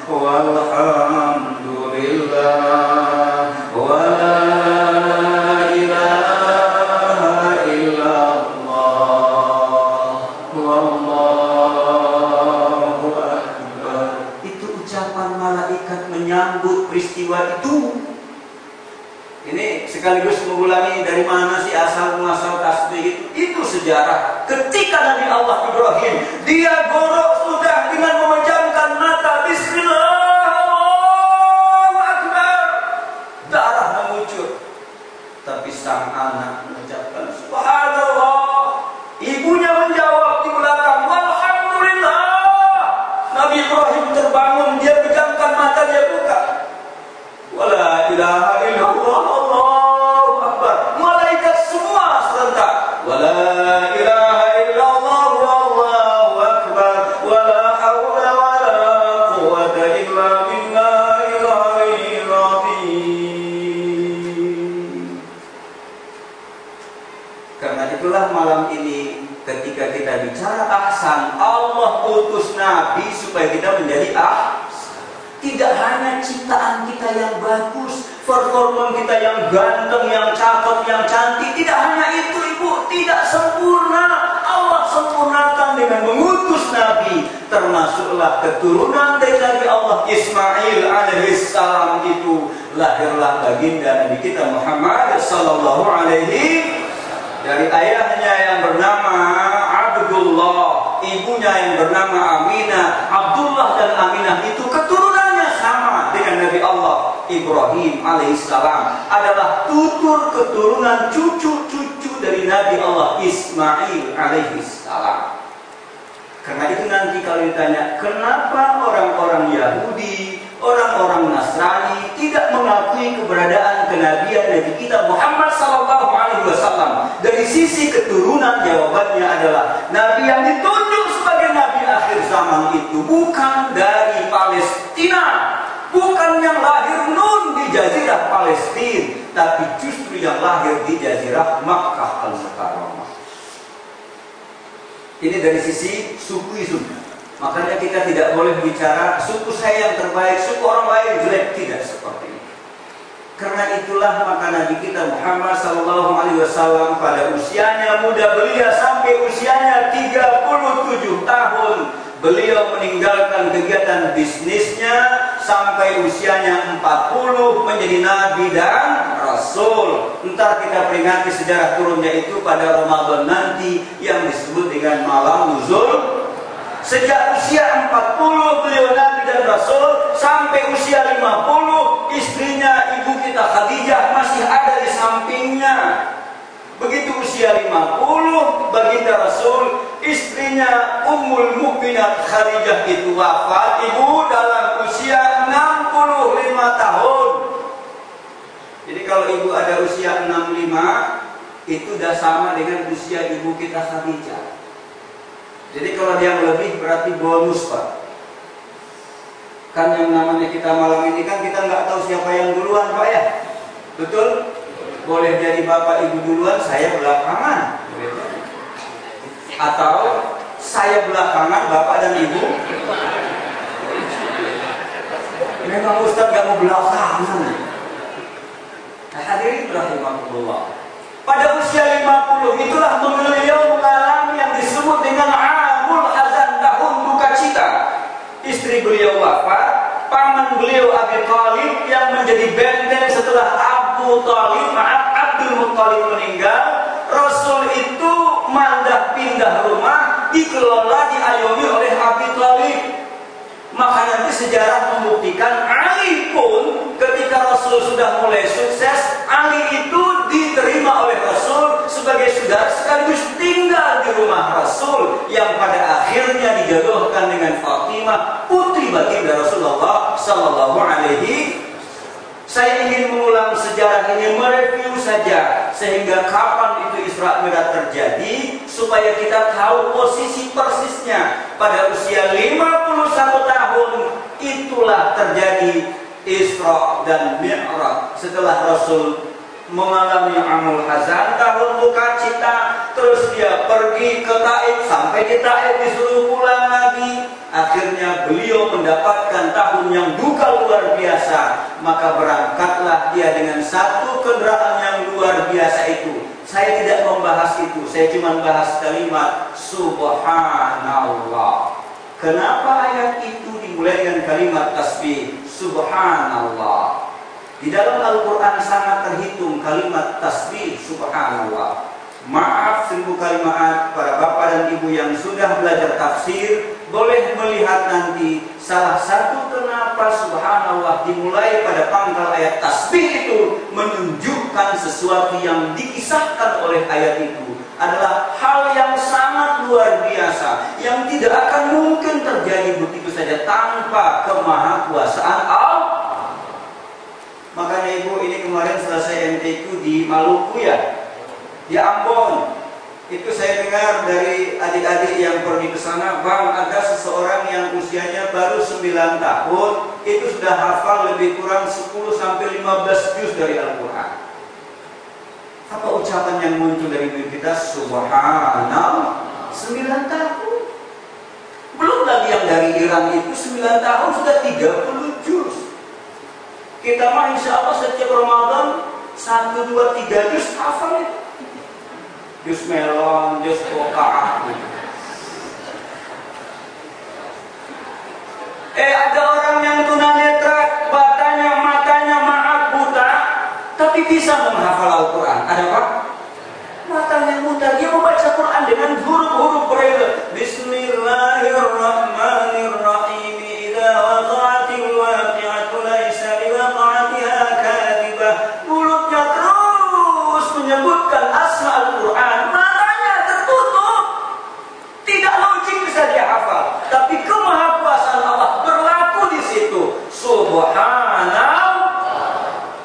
walhamdulillah wa la ilaha illallah wallahu akbar. Itu ucapan malaikat menyambut peristiwa itu. Ini sekaligus mengulangi dari mana sih asal muasal tasbih itu. Itu sejarah. Ketika Nabi Allah Ibrahim, dia gorok sudah dengan memejamkan mata, Bismillah, Allahu Akbar. Darah mengucur. Tapi sang anak mengucapkan Subhanallah. Ibunya menjawab di belakang, Alhamdulillah. Nabi Ibrahim terbangun, dia pejamkan mata, dia buka. Wala ilaha illallah, Allahu Akbar. Malaikat semua serentak. Wala ilaha illallah, Allahu Akbar. Wala hawla wala quwwata illa billahil aliyyil azim. Karena itulah malam ini ketika kita bicara ahsan, Allah utus Nabi supaya kita menjadi ahsan. Tidak hanya ciptaan kita yang bagus, performa kita yang ganteng, yang cakep, yang cantik. Tidak hanya itu, Ibu. Tidak sempurna. Allah sempurnakan dengan mengutus Nabi. Termasuklah keturunan dari Nabi Allah Ismail alaihissalam itu. Lahirlah baginda Nabi kita Muhammad sallallahu alaihi. Dari ayahnya yang bernama Abdullah, ibunya yang bernama Aminah. Abdullah dan Aminah itu keturunannya sama dengan Nabi Allah Ibrahim alaihissalam, adalah tutur keturunan cucu-cucu dari Nabi Allah Ismail alaihissalam. Karena itu nanti kalau ditanya kenapa orang-orang Yahudi, orang-orang Nasrani tidak mengakui keberadaan kenabian Nabi kita Muhammad SAW, dari sisi keturunan jawabannya adalah Nabi yang ditunjuk sebagai Nabi akhir zaman itu bukan dari Palestina, bukan yang lahir nun di Jazirah Palestina, tapi justru yang lahir di Jazirah Makkah Al-Mukarramah. Ini dari sisi sukuisme. Makanya kita tidak boleh bicara suku saya yang terbaik, suku orang lain jelek, tidak seperti itu. Karena itulah maka Nabi kita Muhammad SAW pada usianya muda belia sampai usianya 37 tahun beliau meninggalkan kegiatan bisnisnya sampai usianya 40 menjadi Nabi dan Rasul. Ntar kita peringati sejarah turunnya itu pada Ramadan nanti yang disebut dengan malam nuzul. Sejak usia 40 beliau Nabi dan Rasul sampai usia 50 istrinya ibu kita Khadijah masih ada di sampingnya. Begitu usia 50 baginda Rasul, istrinya Ummul Mukminat Khadijah itu wafat, ibu dalam usia 65 tahun. Jadi kalau ibu ada usia 65 itu sudah sama dengan usia ibu kita Khadijah. Jadi kalau dia lebih berarti bonus, Pak. Kan yang namanya kita malam ini kan kita nggak tahu siapa yang duluan, Pak ya. Betul? Boleh jadi bapak ibu duluan, saya belakangan. Atau saya belakangan, bapak dan ibu. Memang Ustaz nggak mau belakangan. Nah, hadirin rahimakumullah. Pada usia 50 itulah beliau mengalami yang disebut dengan amul hazan, tahun duka cita. Istri beliau wafat, paman beliau Abi Thalib yang menjadi benteng setelah Abdul Muttalib meninggal. Rasul itu mandah pindah rumah, dikelola, diayomi oleh Abi Thalib. Maka nanti sejarah membuktikan Ali pun ketika Rasul sudah mulai sukses, Ali itu diterima oleh Rasul sebagai saudara sekaligus tinggal di rumah Rasul yang pada akhirnya dijodohkan dengan Fatimah, putri baginda Rasulullah Sallallahu Alaihi. Saya ingin mengulang sejarah ini, mereview saja sehingga kapan itu Isra Mi'raj terjadi supaya kita tahu posisi persisnya. Pada usia 51 tahun itulah terjadi Isra dan Mi'raj. Setelah Rasul mengalami amul hazan, tahun duka cita, terus dia pergi ke Taif, sampai di Taif disuruh pulang lagi. Akhirnya beliau mendapatkan tahun yang duka luar biasa. Maka berangkatlah dia dengan satu kendaraan yang luar biasa itu. Saya tidak membahas itu, saya cuma bahas kalimat Subhanallah. Kenapa ayat itu dimulai dengan kalimat tasbih Subhanallah? Di dalam Al-Quran sangat terhitung kalimat tasbih Subhanallah. Maaf 1000 kalimat, para bapak dan ibu yang sudah belajar tafsir boleh melihat nanti salah satu kenapa Subhanallah dimulai pada pangkal ayat tasbih itu menunjukkan sesuatu yang dikisahkan oleh ayat itu adalah hal yang sangat luar biasa yang tidak akan mungkin terjadi begitu saja tanpa kemahakuasaan Allah. Makanya ibu, ini kemarin selesai MTQ di Maluku ya, di Ambon. Itu saya dengar dari adik-adik yang pergi ke sana, Bang, ada seseorang yang usianya baru 9 tahun, itu sudah hafal lebih kurang 10-15 juz dari Al-Quran. Apa ucapan yang muncul dari diri kita? Subhanallah, 9 tahun. Belum lagi yang dari Iran itu 9 tahun sudah 30 juz. Kita mah insya Allah setiap Ramadan 1, 2, 3 juz hafal itu. Jus melon, jus koka. Ada orang yang tunanetra, matanya maaf buta, tapi bisa menghafal Al-Quran. Ada apa? Matanya buta, dia membaca Quran dengan huruf-huruf braille. Bismillahirrahmanirrahim. Idza waqa'atil waqi'atu laisa liwaqa'atiha kadhibah. Mulutnya terus menyebutkan asma Al-Quran, matanya tertutup, tidak logik bisa dia hafal, tapi kemahakuasaan Allah berlaku di situ. Subhanallah.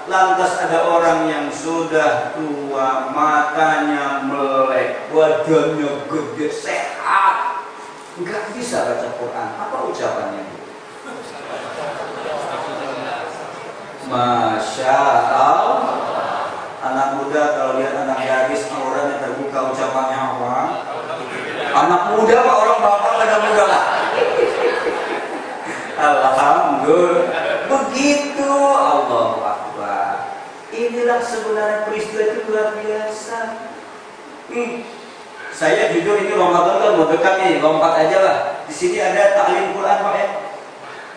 Lantas ada orang yang sudah tua, matanya melek, badannya gede, sehat, nggak bisa baca Quran. Apa ucapannya? Masya Allah. Anak muda kalau lihat anak gadis auranya terbuka, ucapannya apa? Anak muda pak, orang bapak anak muda lah. Alhamdulillah. Begitu, Allahu Akbar. Inilah sebenarnya peristiwa itu luar biasa. Saya jujur ini Ramadan kan mau dekat nih, lompat aja lah. Di sini ada taklim Quran pak ya.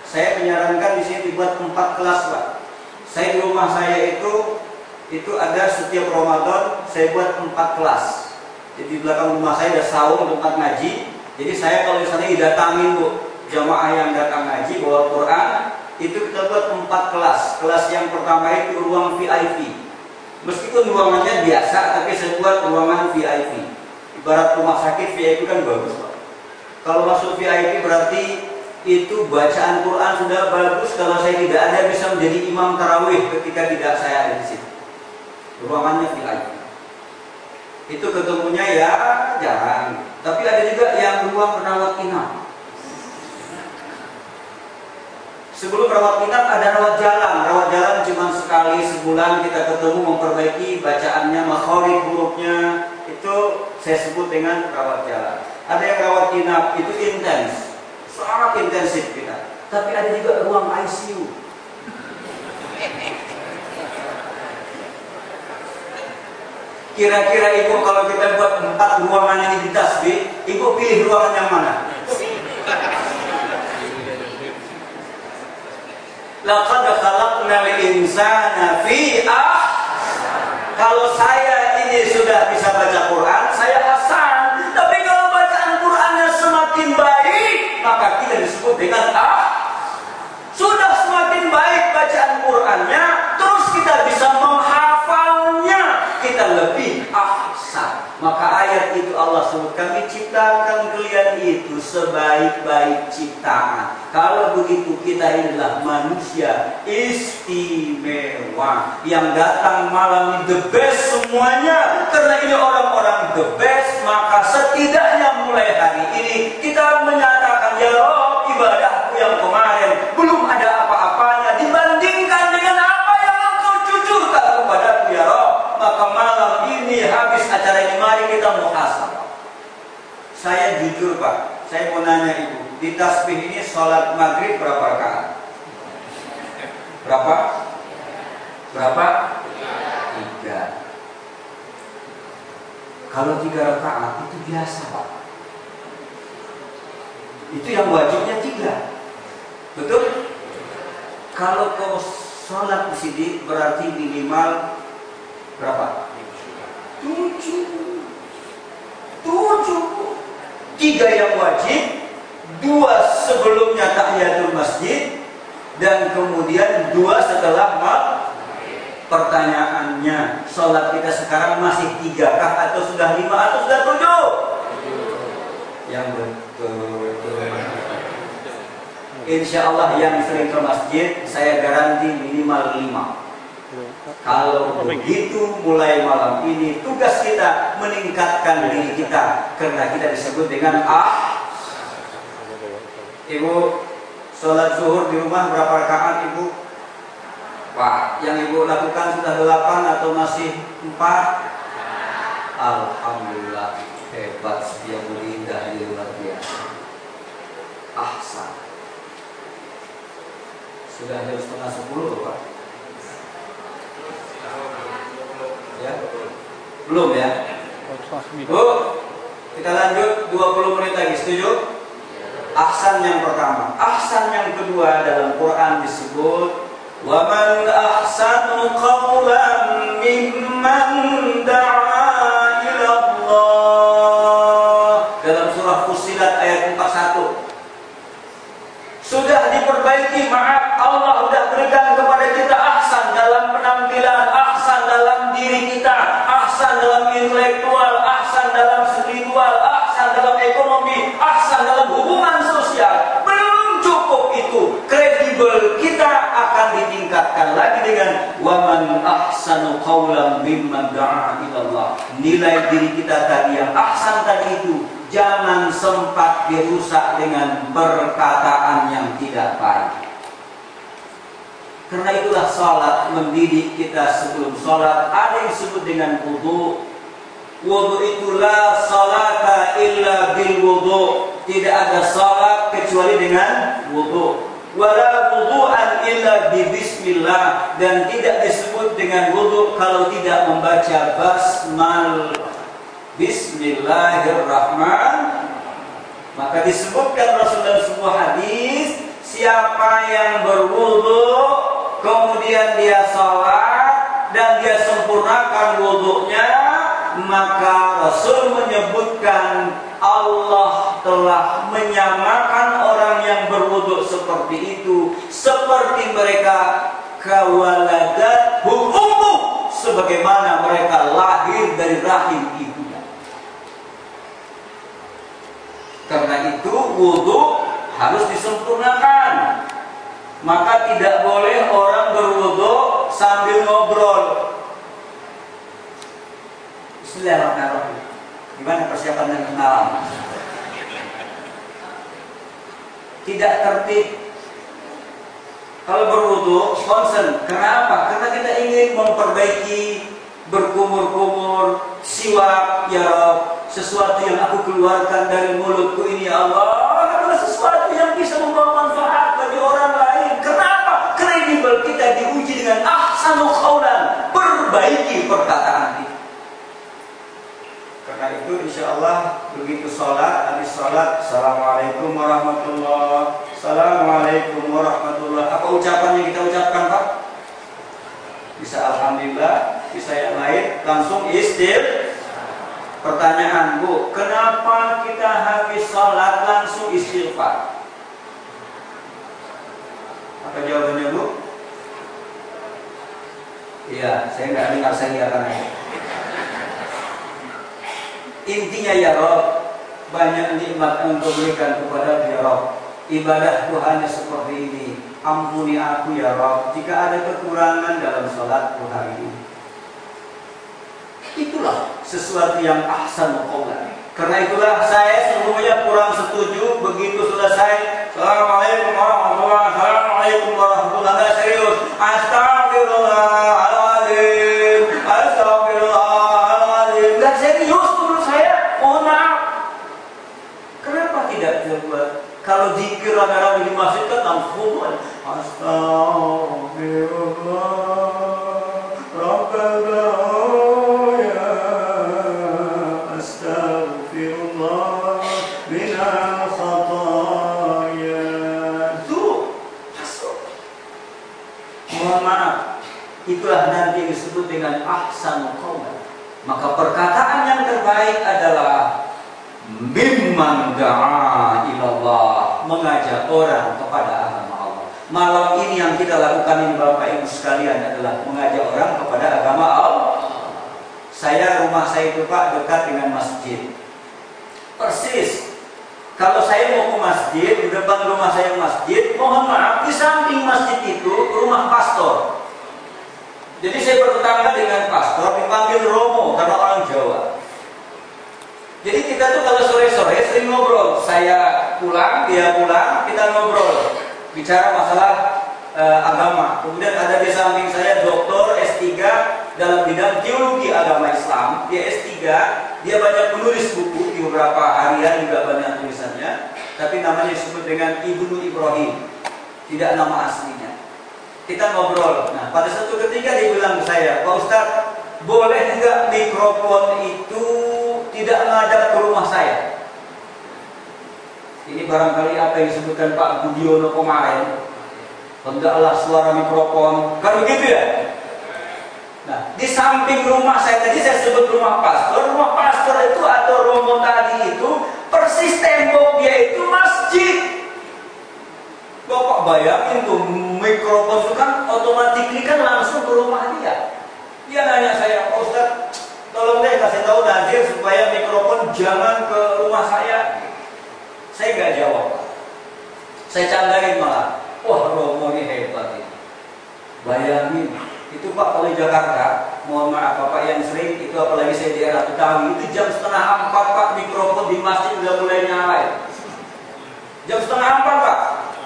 Saya menyarankan di sini dibuat 4 kelas pak. Saya di rumah saya itu ada setiap Ramadan saya buat 4 kelas. Jadi di belakang rumah saya ada saung tempat ngaji. Jadi saya kalau misalnya didatangin bu jamaah yang datang ngaji bawa Quran, itu kita buat 4 kelas. Kelas yang pertama itu ruang VIP. Meskipun ruangannya biasa, tapi saya buat ruangan VIP. Ibarat rumah sakit VIP kan bagus pak. Kalau masuk VIP berarti itu bacaan Quran sudah bagus. Kalau saya tidak ada bisa menjadi imam tarawih ketika tidak saya ada di situ. Ruangannya VIP. Itu ketemunya ya jarang. Tapi ada juga yang ruang rawat inap. Sebelum rawat inap ada rawat jalan. Rawat jalan cuma sekali sebulan kita ketemu memperbaiki bacaannya, makhrij hurufnya. Itu saya sebut dengan rawat jalan. Ada yang rawat inap itu intens, sangat intensif kita. Tapi ada juga ruang ICU. Kira-kira ibu kalau kita buat 4 ruangan ini di tasbih, ibu pilih ruangan yang mana? Laqad khalaqnal insana fi Kalau saya ini sudah bisa baca Quran, saya hasan. Tapi kalau bacaan Qurannya semakin baik, maka kita disebut dengan Sudah semakin baik bacaan Qurannya, terus kita bisa menghafalnya, kita lebih ahsan. Maka ayat itu Allah sebut, kami ciptakan kalian itu sebaik-baik ciptaan. Kalau begitu kita inilah manusia istimewa yang datang malam ini the best semuanya. Karena ini orang-orang the best, maka setidaknya mulai hari ini kita menyatakan, ya Rob, ibadahku yang kemarin belum ada apa-apanya dibandingkan dengan apa yang Engkau cucurkan kepadaku, ya Rob. Maka malam ini habis acara ini, mari kita muhasabah. Saya jujur Pak, saya mau nanya Ibu, di tasbih ini sholat maghrib berapa rakaat? Berapa? 3. Kalau 3 rakaat itu biasa Pak. Itu yang wajibnya 3. Betul? Kalau kau sholat di sini berarti minimal berapa? 7. 3 yang wajib, 2 sebelumnya tahiyatul masjid, dan kemudian 2 setelah Pertanyaannya, sholat kita sekarang masih 3 kah atau sudah 5 atau sudah 7? Yang betul. Insya Allah yang sering ke masjid, saya garanti minimal 5. Kalau begitu mulai malam ini tugas kita meningkatkan diri kita, karena kita disebut dengan Ibu, sholat zuhur di rumah berapa rakaat Ibu? Pak, yang Ibu lakukan sudah 8 atau masih 4? Alhamdulillah, hebat, dia mudah luar biasa. Ahsan. Sudah jam 9:30 Pak. Ya? Belum ya? Bu, kita lanjut 20 menit lagi, setuju? Ahsan yang pertama. Ahsan yang kedua dalam Quran disebut wa man ahsanu qawlan mimman da'a ila Allah. Dalam surah Fussilat ayat 41. Sudah diperbaiki, maaf, Allah sudah berikan kepada kita ahsan dalam penampilan, ahsan dalam diri kita, ahsan dalam intelektual, ahsan dalam spiritual, ahsan dalam ekonomi, ahsan dalam hubungan sosial. Belum cukup itu, kredibel kita akan ditingkatkan lagi dengan waman ahsanu qawlan mimman da'a ilallah. Nilai diri kita tadi yang ahsan tadi itu jangan sempat dirusak dengan perkataan yang tidak baik. Karena itulah sholat mendidik kita sebelum sholat. Ada yang disebut dengan wudu. Wudu itu la sholata illa bil wudu. Tidak ada sholat kecuali dengan wudu. Wala wudu'an illa bi bismillah. Dan tidak disebut dengan wudu kalau tidak membaca basmal. Bismillahirrahmanirrahim. Maka disebutkan Rasulullah sebuah hadis, siapa yang berwudu kemudian dia sholat dan dia sempurnakan wudunya, maka Rasul menyebutkan Allah telah menyamakan orang yang berwudu seperti itu seperti mereka kawaladat hukummu, sebagaimana mereka lahir dari rahim ibunya. Karena itu wudu harus disempurnakan. Maka tidak boleh orang berwudu sambil ngobrol. Bismillahirrahmanirrahim. Gimana persiapan dan kenalan? Tidak tertib. Kalau berwudu concern. Kenapa? Karena kita ingin memperbaiki, berkumur-kumur, siwak, ya Rabb, sesuatu yang aku keluarkan dari mulutku ini, ya Allah, adalah sesuatu yang bisa membawa manfaat bagi orang lain. Kenapa? Kredibel kita diuji dengan ahsanu qawlan, perbaiki perkataan kita. insya Allah begitu sholat, habis sholat, Assalamualaikum warahmatullah, Assalamualaikum warahmatullah. Apa ucapan yang kita ucapkan, Pak? Bisa Alhamdulillah, bisa yang lain, langsung Pertanyaan, Bu, kenapa kita habis sholat langsung istighfar? Apa jawabannya, Bu? Iya, saya nggak dengar, saya lihatkan. Intinya ya Rob, banyak nikmat untuk berikan kepada ya Rob. Ibadahku hanya seperti ini. Ampuni aku ya Rob jika ada kekurangan dalam sholatku hari ini. Itulah sesuatu yang ahsan qaulan. Karena itulah saya sesungguhnya kurang setuju begitu selesai Assalamualaikum warahmatullahi wabarakatuh. Assalamualaikum warahmatullahi wabarakatuh. Serius. Astagfirullahaladzim. Astagfirullahaladzim. Dan serius menurut saya. Mohon maaf. Kenapa tidak dibuat? Kalau zikir rame-rame di masjid kan langsung Astagfirullah Rabbana ya Astagfirullah minal khataya. Itu masuk. Mohon maaf, itulah nanti disebut dengan ahsanul qaul. Maka perkataan yang terbaik adalah mimman da'a ilallah, mengajak orang kepada agama Allah. Malam ini yang kita lakukan ini Bapak Ibu sekalian adalah mengajak orang kepada agama Allah. Rumah saya itu Pak dekat dengan masjid. Persis. Kalau saya mau ke masjid, di depan rumah saya masjid, mohon maaf, di samping masjid itu rumah pastor. Jadi saya bertetangga dengan pastor, dipanggil Romo karena orang Jawa. Jadi kita tuh kalau sore-sore sering ngobrol. Saya pulang, dia pulang, kita ngobrol, bicara masalah agama. Kemudian ada di samping saya doktor S3 dalam bidang teologi agama Islam. Dia S3, dia banyak menulis buku, di beberapa harian juga banyak tulisannya. Tapi namanya disebut dengan Ibnu Ibrahim, tidak nama aslinya. Kita ngobrol. Nah, pada satu ketika dia bilang ke saya, Pak Ustadz, boleh nggak mikrofon itu tidak menghadap ke rumah saya? Ini barangkali apa yang disebutkan Pak Budiono kemarin, hendaklah suara mikrofon, kan begitu ya? Nah, di samping rumah saya tadi saya sebut rumah pastor itu atau romo tadi itu persis tembok dia itu masjid. Bapak bayangin tuh, mikrofon itu kan otomatis kan langsung ke rumah dia. Dia nanya saya, Pak Ustadz, tolong deh kasih tahu Nazir supaya mikrofon jangan ke rumah saya. Saya nggak jawab. Saya candain malah. Wah, Romo ini hebat ini. Bayangin, itu Pak kalau di Jakarta, mohon maaf Bapak yang sering itu apalagi saya di daerah Betawi, itu jam 3:30 Pak mikrofon di masjid udah mulai nyala. Jam 3:30 Pak.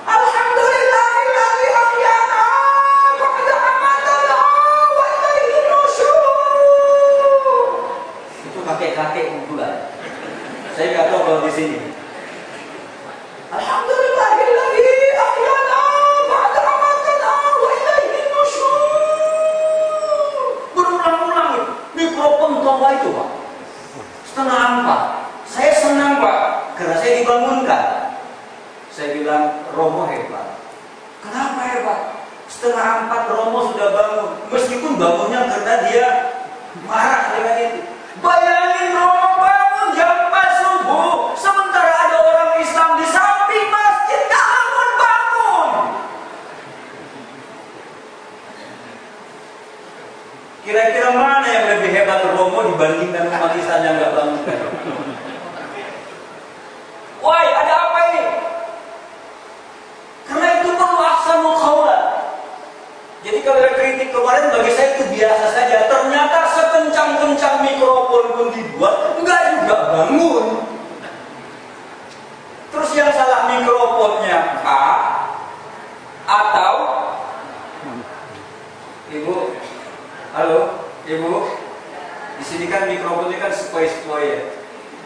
Alhamdulillahilladzi ahyana ba'da amatana wa ilaihi nusyur. Itu kakek-kakek kumpulan. Saya nggak tahu kalau di sini. Alhamdulillahilladzi ahyana ba'da amatana wa ilaihi nusyur. Berulang-ulang itu. Mikrofon tua itu Pak. 3:30. Saya senang Pak, karena saya dibangunkan. Saya bilang, Romo hebat. Kenapa hebat? 3:30 Romo sudah bangun. Meskipun bangunnya karena dia marah dengan itu. Bayangin Romo bangun jam 4 subuh, sementara ada orang Islam di samping masjid bangun. Kira-kira mana yang lebih hebat Romo dibandingkan umat Islam yang nggak bangun? Woi, ada apa ini? Karena itu perlu ahsanul qaulan. Jadi kalau ada kritik kemarin bagi saya itu biasa saja. Ternyata sekencang-kencang mikrofon pun dibuat, enggak juga bangun. Terus yang salah mikrofonnya A atau Ibu, halo Ibu, di sini kan mikrofonnya kan sepoi-sepoi ya.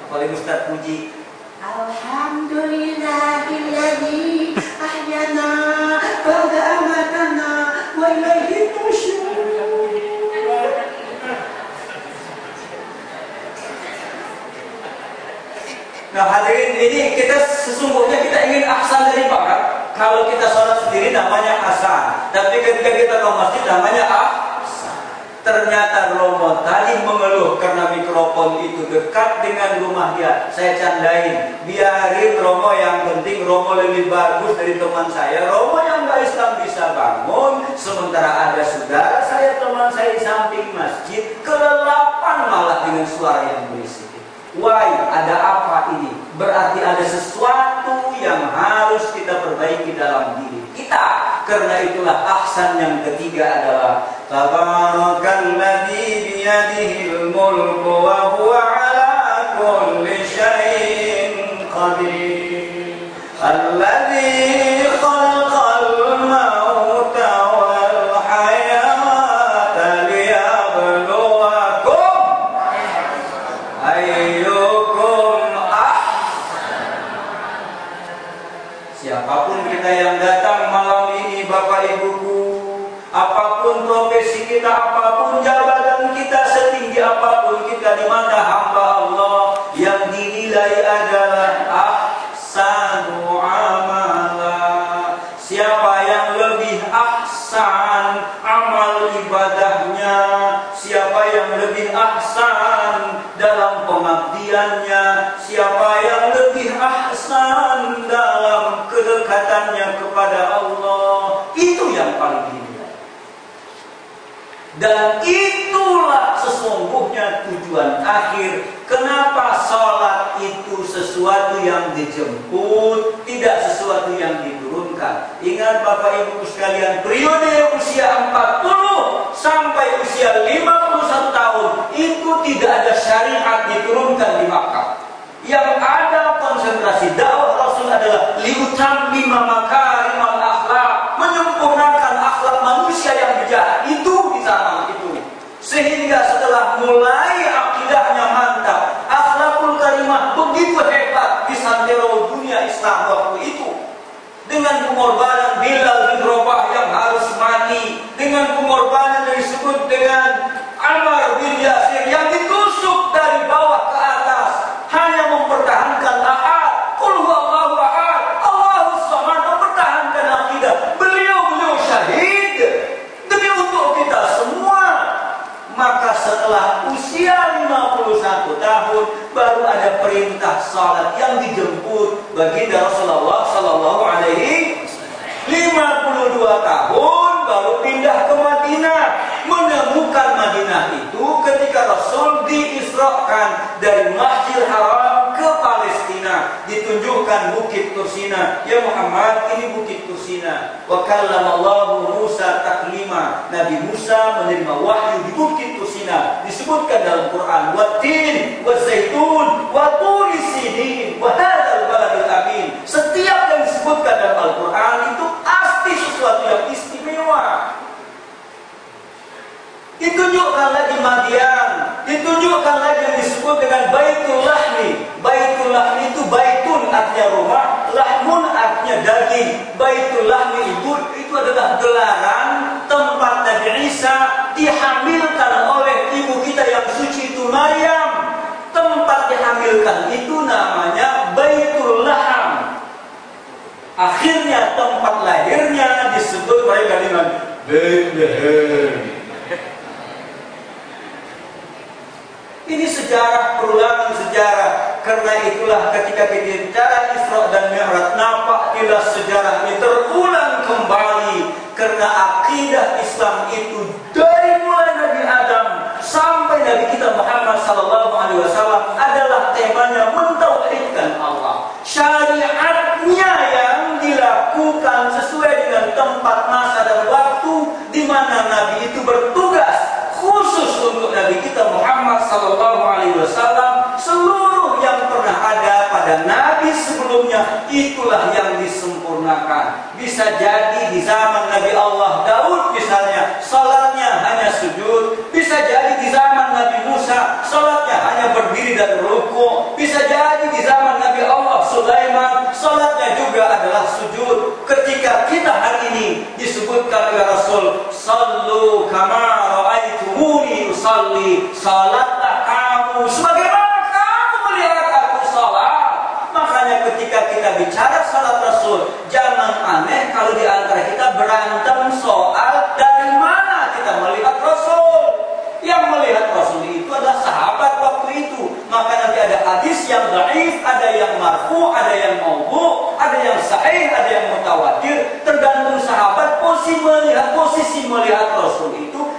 Apalagi Ustadz puji. Alhamdulillahilladzi ahyana ba'da amatana wa ilaihi nusyur. Nah hadirin, ini kita sesungguhnya kita ingin ahsan dari barat. Kalau kita sholat sendiri namanya ahsan, tapi ketika kita ke masjid namanya ahsan. Ternyata Romo tadi mengeluh karena mikrofon itu dekat dengan rumah dia. Saya candain, biarin Romo, yang penting Romo lebih bagus dari teman saya. Romo yang gak Islam bisa bangun, sementara ada saudara saya, teman saya di samping masjid, kelelapan malah dengan suara yang berisik. Why? Ada apa ini? Berarti ada sesuatu yang harus kita perbaiki dalam diri kita. Karena itulah ahsan yang ketiga adalah Tabarakalladzi biyadihil mulku wa huwa ala kulli syai'in qadir. Alladzi khalaqal mauta wal hayata liyabluwakum ayyukum Siapapun kita yang datang malam ini, Bapak Ibuku, apapun profesi kita, apapun jabatan kita, setinggi apapun kita di mata hamba Allah, yang dinilai adalah ahsanu amala. Siapa yang lebih ahsan amal ibadahnya, siapa yang lebih ahsan dalam pengabdiannya, siapa yang lebih ahsan dalam kedekatannya kepada Allah, itu yang paling dinilai. Dan itulah sesungguhnya tujuan akhir. Kenapa sholat itu sesuatu yang dijemput, tidak sesuatu yang diturunkan. Ingat Bapak Ibu sekalian, periode usia 40 sampai usia 51 tahun itu tidak ada syariat diturunkan di Makkah. Yang ada konsentrasi dakwah Rasul adalah liutammima makarimal akhlak, menyempurnakan akhlak manusia yang bijak. Itu di zaman itu. Sehingga setelah mulai akidahnya mantap, akhlakul karimah begitu hebat di santero dunia Islam waktu itu. Dengan pengorbanan Bilal bin Rabah yang harus mati, dengan pengorbanan yang disebut dengan Ammar bin Yasir yang ditusuk dari bawah ke atas, hanya mempertahankan ahad, qul huwallahu ahad, Allahus samad, mempertahankan akidah. Beliau syahid demi untuk kita semua. Maka setelah usia 51 tahun baru ada perintah salat yang dijemput baginda Rasulullah sallallahu alaihi 52 tahun baru pindah ke Madinah. Menemukan Madinah itu ketika Rasul diisrakan dari Masjidil Haram ke Palestina, ditunjukkan Bukit Tursina. Ya Muhammad, ini Bukit Tursina. Wa kallamallahu Musa taklima. Nabi Musa menerima wahyu di Bukit Tursina. Disebutkan dalam Quran, wat-tin, waz-zaitun, wa turi sinin, wa hadzal baladil amin. Setiap yang disebutkan dalam Al-Quran itu pasti sesuatu yang istimewa. Ditunjukkan lagi Madian, ditunjukkan lagi yang disebut dengan Baitul Lahmi. Baitul Lahmi itu baitun artinya rumah, lahmun artinya daging. Baitul Lahmi itu adalah gelaran tempat Nabi Isa dihamilkan oleh ibu kita yang suci itu Maryam. Tempat dihamilkan itu namanya Baitul Laham. Akhirnya tempat lahirnya disebut mereka dengan Bethlehem. Ini sejarah, perulangan sejarah. Karena itulah ketika kita bicara Isra dan Mi'raj, nampaklah sejarah ini terulang kembali. Karena akidah Islam itu dari mulai Nabi Adam sampai Nabi kita Muhammad SAW adalah temanya mentauhidkan Allah. Syariatnya yang dilakukan sesuai dengan tempat, masa dan waktu di mana Nabi itu bertugas. Khusus untuk Nabi kita Muhammad SAW, seluruh yang pernah ada pada Nabi sebelumnya itulah yang disempurnakan. Bisa jadi di zaman Nabi Allah Daud misalnya, salatnya hanya sujud. Bisa jadi di zaman Nabi Musa, salatnya hanya berdiri dan ruku. Bisa jadi di zaman Nabi Allah Sulaiman, salatnya juga adalah sujud. Ketika kita hari ini disebutkan oleh Rasul, sallu kama ra'aitumuni usalli, salatlah kamu sebagaimana kamu melihat aku salat.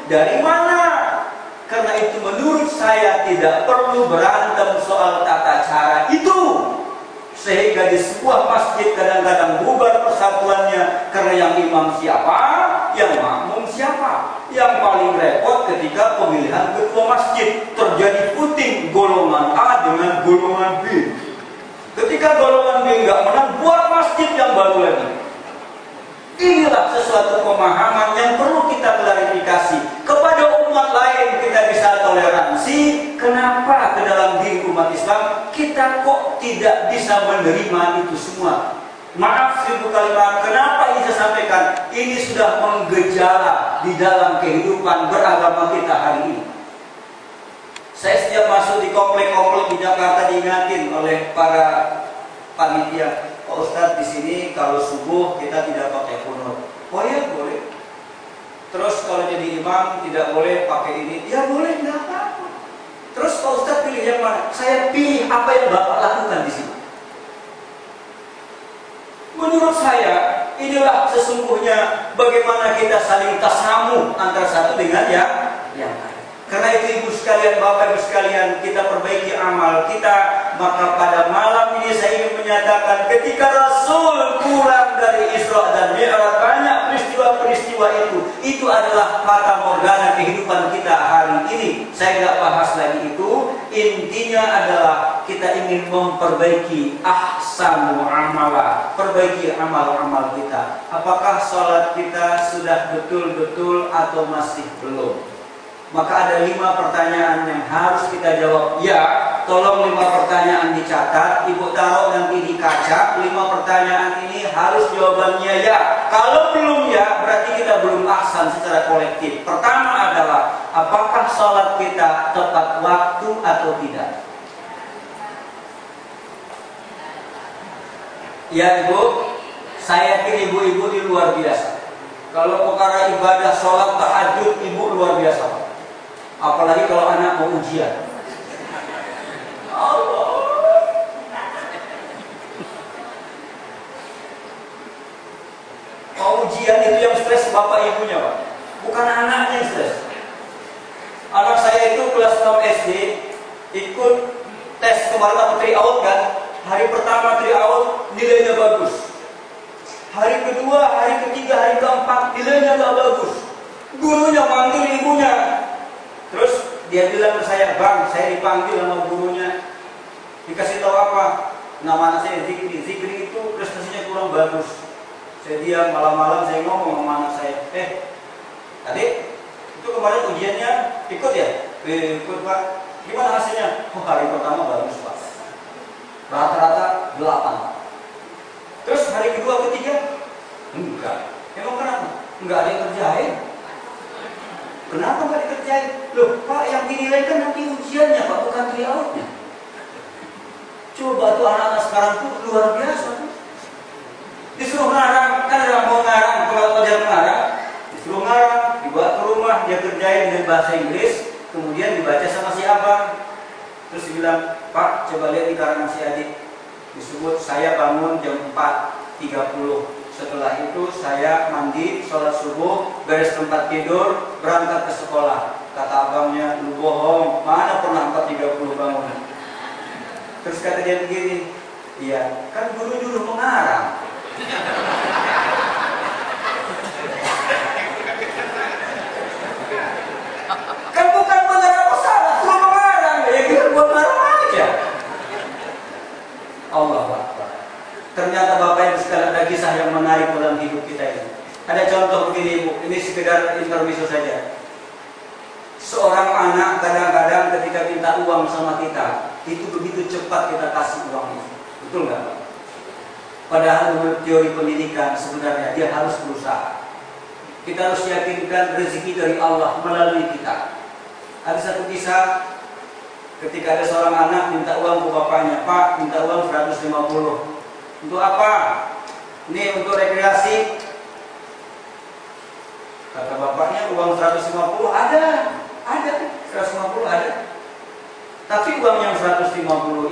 Dari mana? Karena itu menurut saya tidak perlu berantem soal tata cara itu. Sehingga di sebuah masjid kadang-kadang bubar persatuannya karena yang imam siapa, yang makmum siapa. Yang paling repot ketika pemilihan ketua masjid, terjadi puting golongan A dengan golongan B. Ketika golongan B nggak menang, buat masjid yang baru lagi. Inilah sesuatu pemahaman yang perlu kita klarifikasi kepada umat lain. Kita bisa toleransi. Kenapa ke dalam diri umat Islam kita kok tidak bisa menerima itu semua? Maaf 1000 kalimat. Kenapa ini saya sampaikan? Ini sudah menggejala di dalam kehidupan beragama kita hari ini. Saya sejak masuk di komplek-komplek di Jakarta diingatin oleh para panitia, Pak Ustadz, di sini kalau subuh kita tidak pakai kunut. Oh ya boleh. Terus kalau jadi imam tidak boleh pakai ini. Ya boleh, nggak apa-apa. Terus Pak Ustadz pilih yang mana? Saya pilih apa yang Bapak lakukan di sini. Menurut saya inilah sesungguhnya bagaimana kita saling tasamuh antara satu dengan yang lain. Karena itu ibu sekalian, bapak ibu sekalian, kita perbaiki amal kita. Maka pada malam ini saya ingin menyatakan ketika Rasul pulang dari Isra dan Mi'raj, banyak peristiwa-peristiwa itu adalah fata morgana kehidupan kita hari ini. Saya nggak bahas lagi itu. Intinya adalah kita ingin memperbaiki ahsanu amala, perbaiki amal-amal kita. Apakah sholat kita sudah betul-betul atau masih belum? Maka ada 5 pertanyaan yang harus kita jawab. Ya, tolong 5 pertanyaan dicatat, ibu taruh nanti di kaca. 5 pertanyaan ini harus jawabannya ya. Kalau belum ya, berarti kita belum ahsan secara kolektif. Pertama adalah, apakah sholat kita tepat waktu atau tidak? Ya ibu, saya yakin ibu-ibu ini luar biasa. Kalau perkara ibadah sholat tahajud, ibu luar biasa. Apalagi kalau anak mau ujian. Allah. Mau ujian itu yang stres bapak ibunya, Pak. Bukan anaknya yang stres. Anak saya itu kelas 6 SD ikut tes kemarin atau tryout kan. Hari pertama tryout nilainya bagus. Hari kedua, hari ketiga, hari keempat nilainya gak bagus. Gurunya manggil ibunya. Terus dia bilang ke saya, Bang, saya dipanggil sama gurunya. Dikasih tahu apa? Nama anak saya Zikri. Zikri itu prestasinya kurang bagus. Saya diam, malam-malam saya ngomong sama anak saya, adik, itu kemarin ujiannya ikut ya? Ikut Pak. Gimana hasilnya? Oh, hari pertama bagus Pak. Rata-rata 8. Terus hari kedua, ketiga? Enggak. Emang kenapa? Enggak ada yang kerjain. Kenapa nggak dikerjain? Loh Pak, yang dinilai kan nanti ujiannya Pak, bukan tryoutnya. Coba tuh anak-anak sekarang tuh luar biasa tuh. Disuruh ngarang, kan ada mau ngarang, kalau dia ngarang, disuruh ngarang, dibawa ke rumah, dia kerjain dengan bahasa Inggris, kemudian dibaca sama si abang. Terus dibilang, Pak, coba lihat di karangan si adik. Disebut saya bangun jam 4.30. Setelah itu saya mandi, sholat subuh, beres tempat tidur, berangkat ke sekolah. Kata abangnya, lu bohong, mana pernah 4.30 bangun. Terus kata dia begini, iya, kan guru nyuruh mengarang. Kan bukan benar apa salah, suruh mengarang, ya kita buat ngarang aja. Allah Akbar. Ternyata Bapak Ibu sekalian ada kisah yang menarik dalam hidup kita ini. Ada contoh begini Ibu, ini sekedar intermezzo saja. Seorang anak kadang-kadang ketika minta uang sama kita, itu begitu cepat kita kasih uang itu. Betul nggak Pak? Padahal menurut teori pendidikan sebenarnya dia harus berusaha. Kita harus yakinkan rezeki dari Allah melalui kita. Ada satu kisah ketika ada seorang anak minta uang ke bapaknya, Pak, minta uang 150. Untuk apa? Ini untuk rekreasi. Kata bapaknya, uang 150 ada 150 ada. Tapi uang yang 150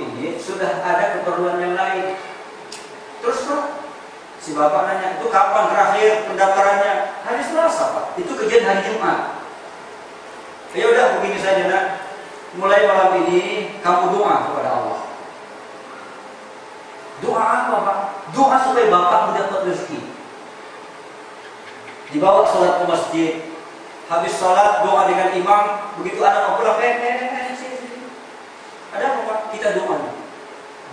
ini sudah ada keperluan yang lain. Terus Pak, si bapak nanya, itu kapan terakhir pendaftarannya? Hari Selasa Pak. Itu kejadian hari Jumat. Ya udah begini saja nak. Mulai malam ini kamu doa kepada Allah. Doa apa Pak? Doa supaya bapak mendapat rezeki. Dibawa sholat ke masjid. Habis sholat doa dengan imam. Begitu anak mau pulang, sini. Ada apa Pak? Kita doa.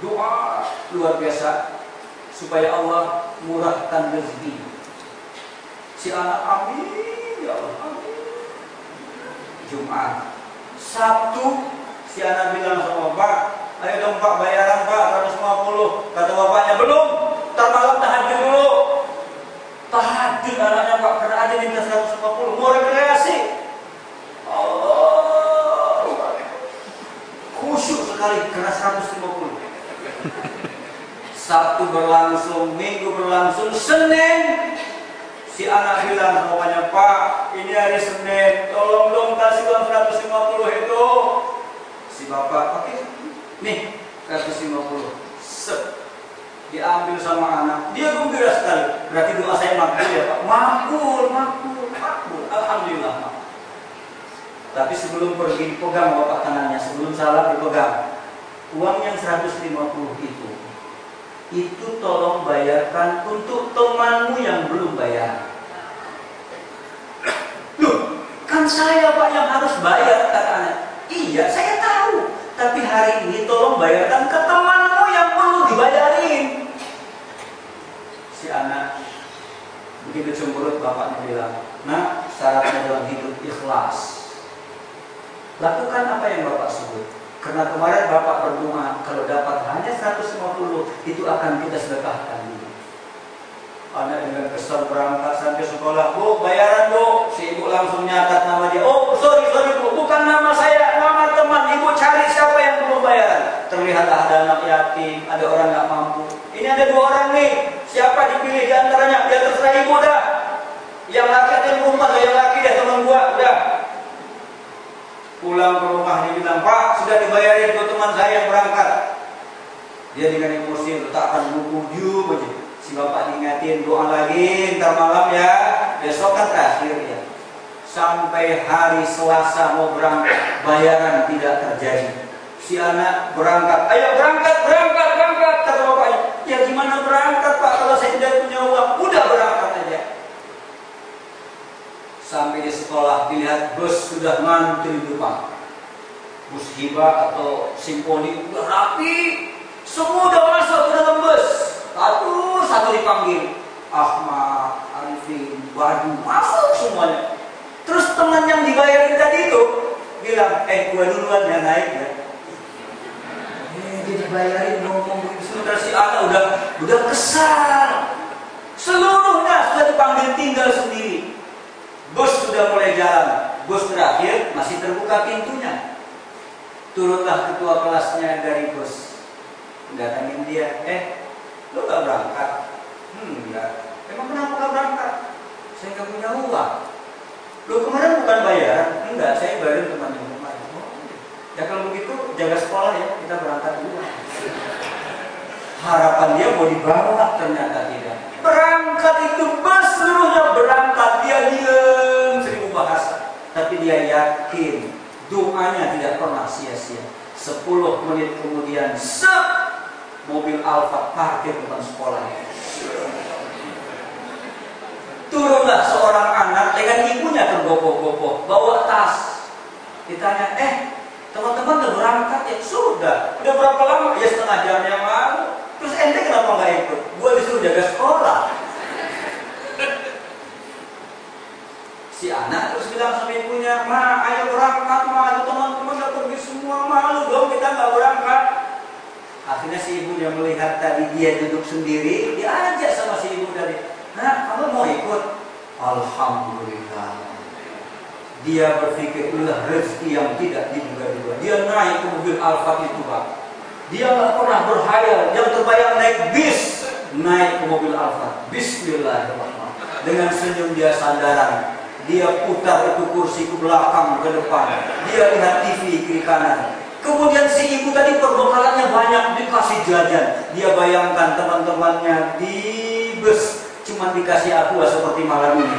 Doa luar biasa supaya Allah murahkan rezeki. Si anak amin, ya Allah amin. Jumat, Sabtu si anak bilang sama Pak, ayo dong Pak bayaran Pak 150. Kata bapaknya belum, ntar malam tahajud dulu. Tahajud anaknya Pak karena ada minta 150 mau rekreasi. Allah khusyuk sekali karena 150. Sabtu berlangsung, Minggu berlangsung, Senin si anak bilang sama bapaknya, Pak ini hari Senin, tolong dong kasih uang 150 itu. Si bapak pakai nih 150 set diambil sama anak, dia gembira sekali. Berarti doa saya makbul ya Pak? Makbul. Alhamdulillah. Tapi sebelum pergi dipegang bapak tangannya, sebelum salam dipegang. Uang yang 150 itu tolong bayarkan untuk temanmu yang belum bayar. Loh, kan saya Pak yang harus bayar, kata anak. Iya, saya tahu. Tapi hari ini tolong bayarkan ke temanmu yang perlu dibayarin. Si anak begitu cemberut, bapaknya bilang, nah syaratnya dalam hidup ikhlas. Lakukan apa yang bapak sebut. Karena kemarin bapak berdoa kalau dapat hanya 150 itu akan kita sedekahkan dulu. Anak dengan kesal berangkat sampai sekolah, Bu bayaran Bu. Si ibu langsung nyatat nama dia. Oh sorry Bu, bukan nama saya, nama teman. Ibu cari siapa yang perlu bayaran. Terlihat ada anak yatim, ada orang nggak mampu. Ini ada 2 orang nih. Siapa dipilih di antaranya? Ya terserah ibu dah. Yang laki itu rumah, yang laki deh teman gua, udah. Pulang ke rumah dia bilang, Pak sudah dibayarin ke teman saya yang berangkat. Dia dengan emosi letakkan buku diam aja. Si bapak diingatin doa lagi, ntar malam ya. Besok kan terakhir ya. Sampai hari Selasa mau berangkat, bayaran tidak terjadi. Si anak berangkat, ayo berangkat. Kata bapaknya, ya gimana berangkat Pak kalau saya tidak punya uang? Udah berangkat aja. Sampai di sekolah dilihat bus sudah ngantri di depan. Bus hibah atau simponi udah rapi. Semua udah masuk ke dalam bus. Satu dipanggil. Ahmad, Arifin, Badu, masuk semuanya. Terus teman yang dibayarin tadi itu bilang, gua duluan ya naik ya. Dia dibayarin ngomong begitu. Terus si anak udah kesal. Seluruhnya sudah dipanggil tinggal sendiri. Bus sudah mulai jalan. Bus terakhir masih terbuka pintunya. Turunlah ketua kelasnya dari bus. Datangin dia, lu gak berangkat? Enggak. Emang kenapa gak berangkat? Saya gak punya uang. Lu kemarin bukan bayaran? Enggak, saya bayarin teman yang kemarin. Ya kalau begitu jaga sekolah ya, kita berangkat dulu. Harapan dia mau dibawa, ternyata tidak. Berangkat itu bus seluruhnya berangkat, dia diam 1000 bahasa. Tapi dia yakin doanya tidak pernah sia-sia. 10 menit kemudian mobil Alfa parkir depan sekolah. Turunlah seorang anak dengan ibunya tergopoh-gopoh, bawa tas. Ditanya, teman-teman udah berangkat ya? Sudah. Udah berapa lama? Ya setengah jam yang lalu. Terus ente kenapa nggak ikut? Gue disuruh jaga sekolah. Si anak terus bilang sama ibunya, Ma, ayo berangkat, Ma. Itu teman-teman udah pergi semua, malu dong kita nggak berangkat. Akhirnya si ibunya melihat tadi dia duduk sendiri, diajak sama si ibu tadi. Nah, kamu mau ikut? Alhamdulillah. Dia berpikir itulah rezeki yang tidak diduga-duga. Dia naik ke mobil Alfa itu, Pak. Dia nggak pernah berhayal. Yang terbayang naik bis, naik ke mobil Alfa. Bismillahirrahmanirrahim. Dengan senyum dia sandaran. Dia putar itu kursi ke belakang, ke depan. Dia lihat TV kiri kanan. Kemudian si ibu tadi perbekalannya banyak, dikasih jajan. Dia bayangkan teman-temannya di bus cuma dikasih aqua seperti malam ini.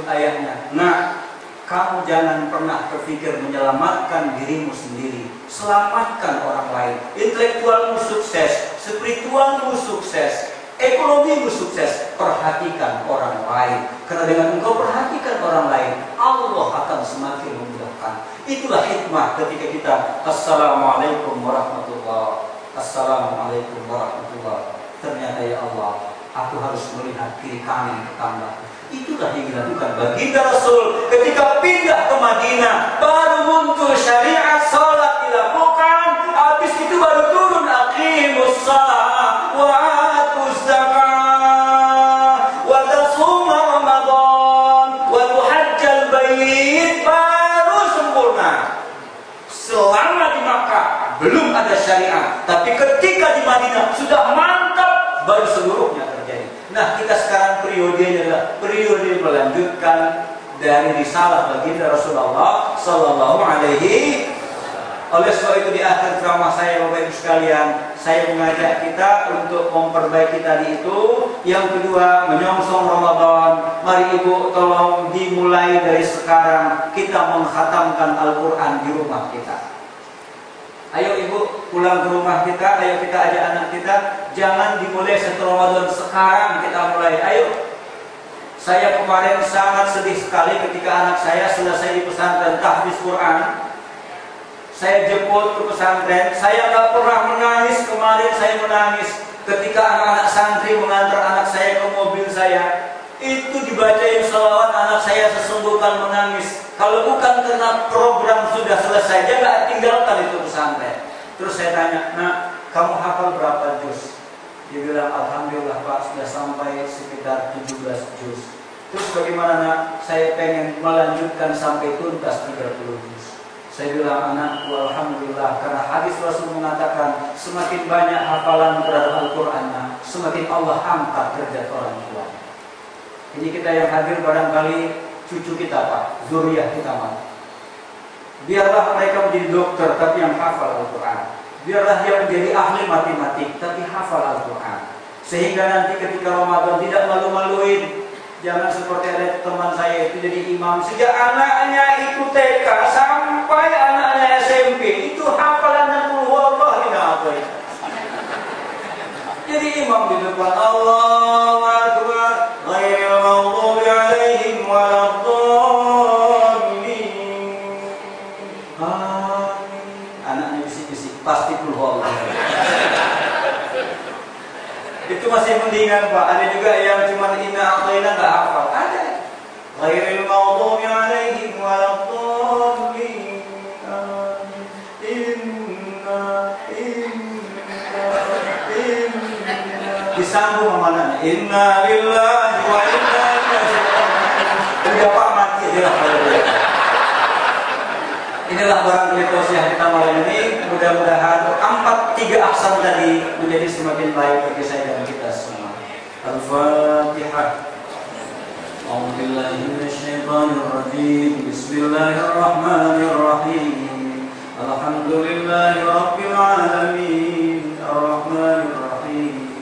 ayahnya, "Nah, kamu jangan pernah berpikir menyelamatkan dirimu sendiri. Selamatkan orang lain. Intelektualmu sukses, spiritualmu sukses, ekonomimu sukses. Perhatikan orang lain. Karena dengan engkau perhatikan orang lain, Allah akan semakin memudahkan." Itulah hikmah ketika kita Assalamualaikum warahmatullahi. Assalamualaikum warahmatullahi. Ternyata ya Allah, aku harus melihat kiri kanan tetangga. Itulah yang dilakukan baginda Rasul ketika pindah ke Madinah. Baru muncul syariat salat dilakukan, habis itu baru turun aqimus shalah wa atuz zakah wa tasum Ramadan wa tuhajjal bait, baru sempurna. Selama di Makkah belum ada syariat, tapi ketika di Madinah sudah mantap, baru seluruhnya terjadi. Nah, kita sekarang periodenya adalah periode melanjutkan dari risalah baginda Rasulullah Sallallahu Alaihi. Oleh sebab itu di akhir ceramah saya, Bapak Ibu sekalian, saya mengajak kita untuk memperbaiki tadi itu. Yang kedua, menyongsong Ramadan. Mari Ibu tolong dimulai dari sekarang kita mengkhatamkan Al-Quran di rumah kita. Ayo Ibu pulang ke rumah kita, ayo kita ajak anak kita. Jangan dimulai setelah Ramadan, sekarang kita mulai. Ayo. Saya kemarin sangat sedih sekali ketika anak saya selesai di pesantren tahfiz Quran. Saya jemput ke pesantren. Saya nggak pernah menangis. Kemarin saya menangis ketika anak-anak santri mengantar anak saya ke mobil saya. Itu dibacain sholawat, anak saya sesungguhkan menangis. Kalau bukan karena program sudah selesai, dia nggak tinggalkan itu pesantren. Terus saya tanya, "Nak, kamu hafal berapa juz?" Dia bilang, "Alhamdulillah Pak, sudah sampai sekitar 17 juz." Terus bagaimana Nak? Saya pengen melanjutkan sampai tuntas 30 juz. Saya bilang, "Anakku, alhamdulillah, karena hadis Rasul mengatakan semakin banyak hafalan terhadap Al-Quran, semakin Allah angkat derajat orang tua." Jadi kita yang hadir barangkali cucu kita Pak, zuriyah kita Pak. Biarlah mereka menjadi dokter tapi yang hafal Al-Quran. Biarlah dia menjadi ahli matematik tapi hafal Al-Quran. Sehingga nanti ketika Ramadan tidak malu-maluin. Jangan seperti ada teman saya itu jadi imam. Sejak anaknya itu TK sampai anaknya SMP itu hafalannya Qul huwallahu ahad. Jadi imam di depan Allahu Akbar, ghairil maghdubi alaihim waladdallin. Amin. Anaknya bisik-bisik, pasti Qul huwallahu ahad. Itu masih mendingan Pak. Ada juga yang cuma inna a'tayna enggak hafal. Ada. Ghairil maghdubi alaihim waladdallin. Disambung amanahnya. Inna lillahi wa inna ilaihi raji'un. Udah Pak mati dia. Inilah barangkali tausiah kita malam ini. Mudah-mudahan 3 aksan tadi menjadi semakin baik bagi saya dan kita semua. Al-Fatihah. A'udzu billahi minasyaitonir rajim. Bismillahirrahmanirrahim. Alhamdulillahi rabbil alamin. Ar-Rahmanir Rahim.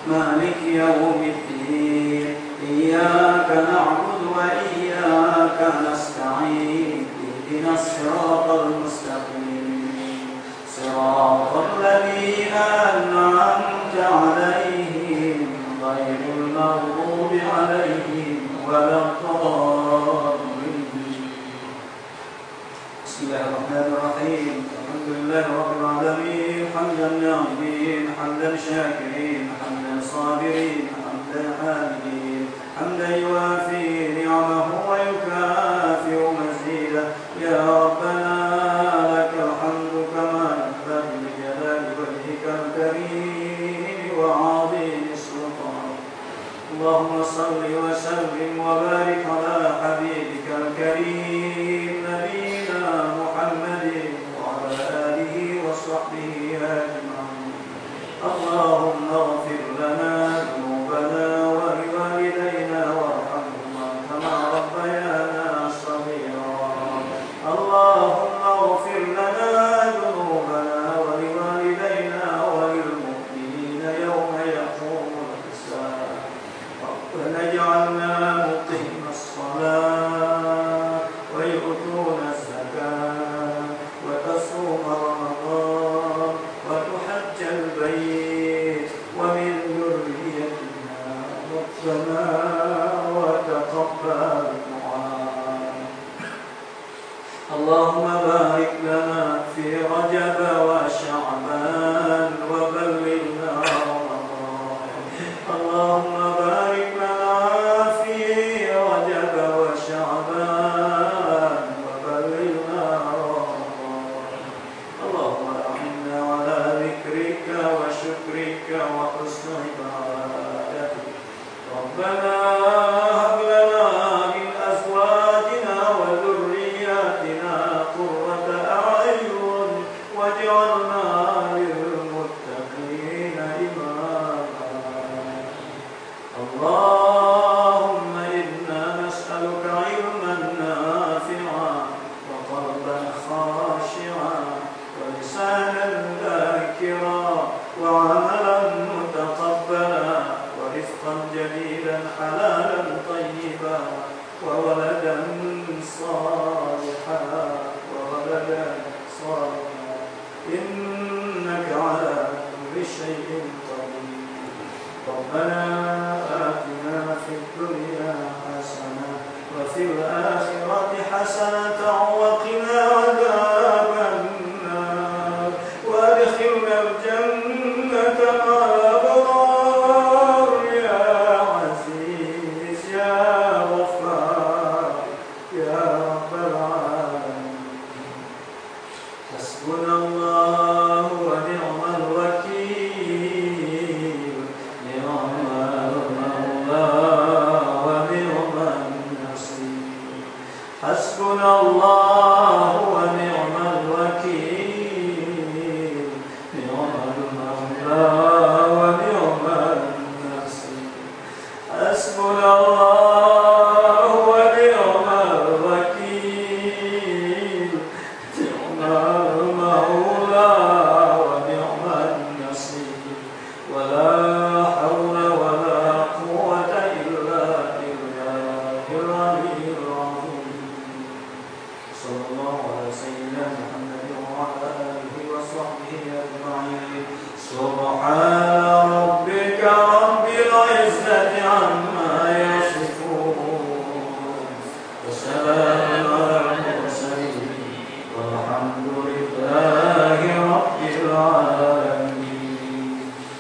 Maliki yaumiddin. Iyyaka na'budu wa iyyaka nasta'in. Ihdinas siratal mustaqim. Siratal ladzina an'amta 'alaihim ghairil maghdubi 'alaihim waladdallin. Bismillahirrahmanirrahim. Alhamdulillahi rabbil alamin. Hamdan na'ibin, hamdan syakirin, hamdan sabirin, hamdan hamidin, hamdan yuafi ni'amahu wa yukafi'u mazidah. Ya Rabbana lakal hamdu kama yanbaghi li jalali wajhikal karim wa 'azimi sultan. Allahumma salli wa sallim wa barik ala habibikal karim nabiyina Muhammadin wa ala alihi wa sahbihi ajma'in. Allahumma ighfir lana dhunubana wa liwalidayna warhamhuma kama rabbayana shaghira. Allahumma ighfir lana dhunubana wa liwalidayna wa lilmu'minina yawma yaqumul hisab. Rabbana ij'alna muqimas salat ربنا وتقبل دعاء. اللهم بارك لنا في رجب وشعبان وبلغنا رمضان. اللهم بارك لنا في رجب وشعبان وبلغنا رمضان. اللهم أعنا على ذكرك وشكرك وحسن عبادتك. ربنا هب لنا من أزواجنا وذرياتنا قرة أعين واجعلنا للمتقين إماما. اللهم إنا نسألك علما نافعا وقلبا خاشعا ولسانا ذاكرا وعملا متقبلا ورزقا جميلا حلالا طيبا وولدا صالحا إنك على كل شيء قدير. ربنا آتنا في الدنيا حسنة وفي الآخرة حسنة وقنا عذاب النار وادخلنا الجنة مع الأبرار يا عزيز يا غفار يا رب العالمين. حسبنا الله ونعم الوكيل نعم المولى ونعم النصير. حسبنا الله ونعم الوكيل نعم المولى ونعم النصير. حسبنا الله ونعم الوكيل نعم المولى ونعم النصير. ولا حول ولا قوة إلا بالله العلي العظيم. صلى الله على سيدنا محمد وعلى آله وصحبه أجمعين. سبحان ربك رب العزة عما يصفون وسلام على المرسلين والحمد لله رب العالمين.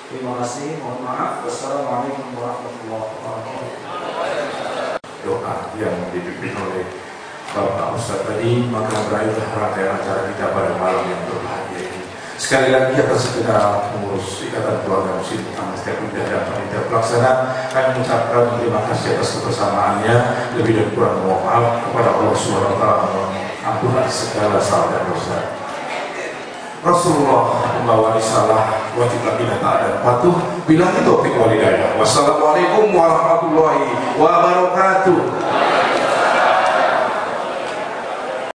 Terima kasih, mohon maaf. Wassalamualaikum warahmatullahi wabarakatuh. Doa yang dipimpin oleh Bapak Ustadz tadi, maka berakhirlah rangkaian acara kita pada malam yang berbahagia ini. Sekali lagi atas segala pengurus Ikatan Keluarga Muslim Panitia Indah dan Panitia Pelaksana, kami mengucapkan terima kasih atas kebersamaannya. Lebih dan kurang mohon maaf kepada Allah Subhanahu wa Ta'ala, ampunlah segala salah dan dosa. Rasulullah membawa risalah, wajiblah kita taat dan patuh. Billahi taufiq wal hidayah. Wassalamualaikum warahmatullahi wabarakatuh.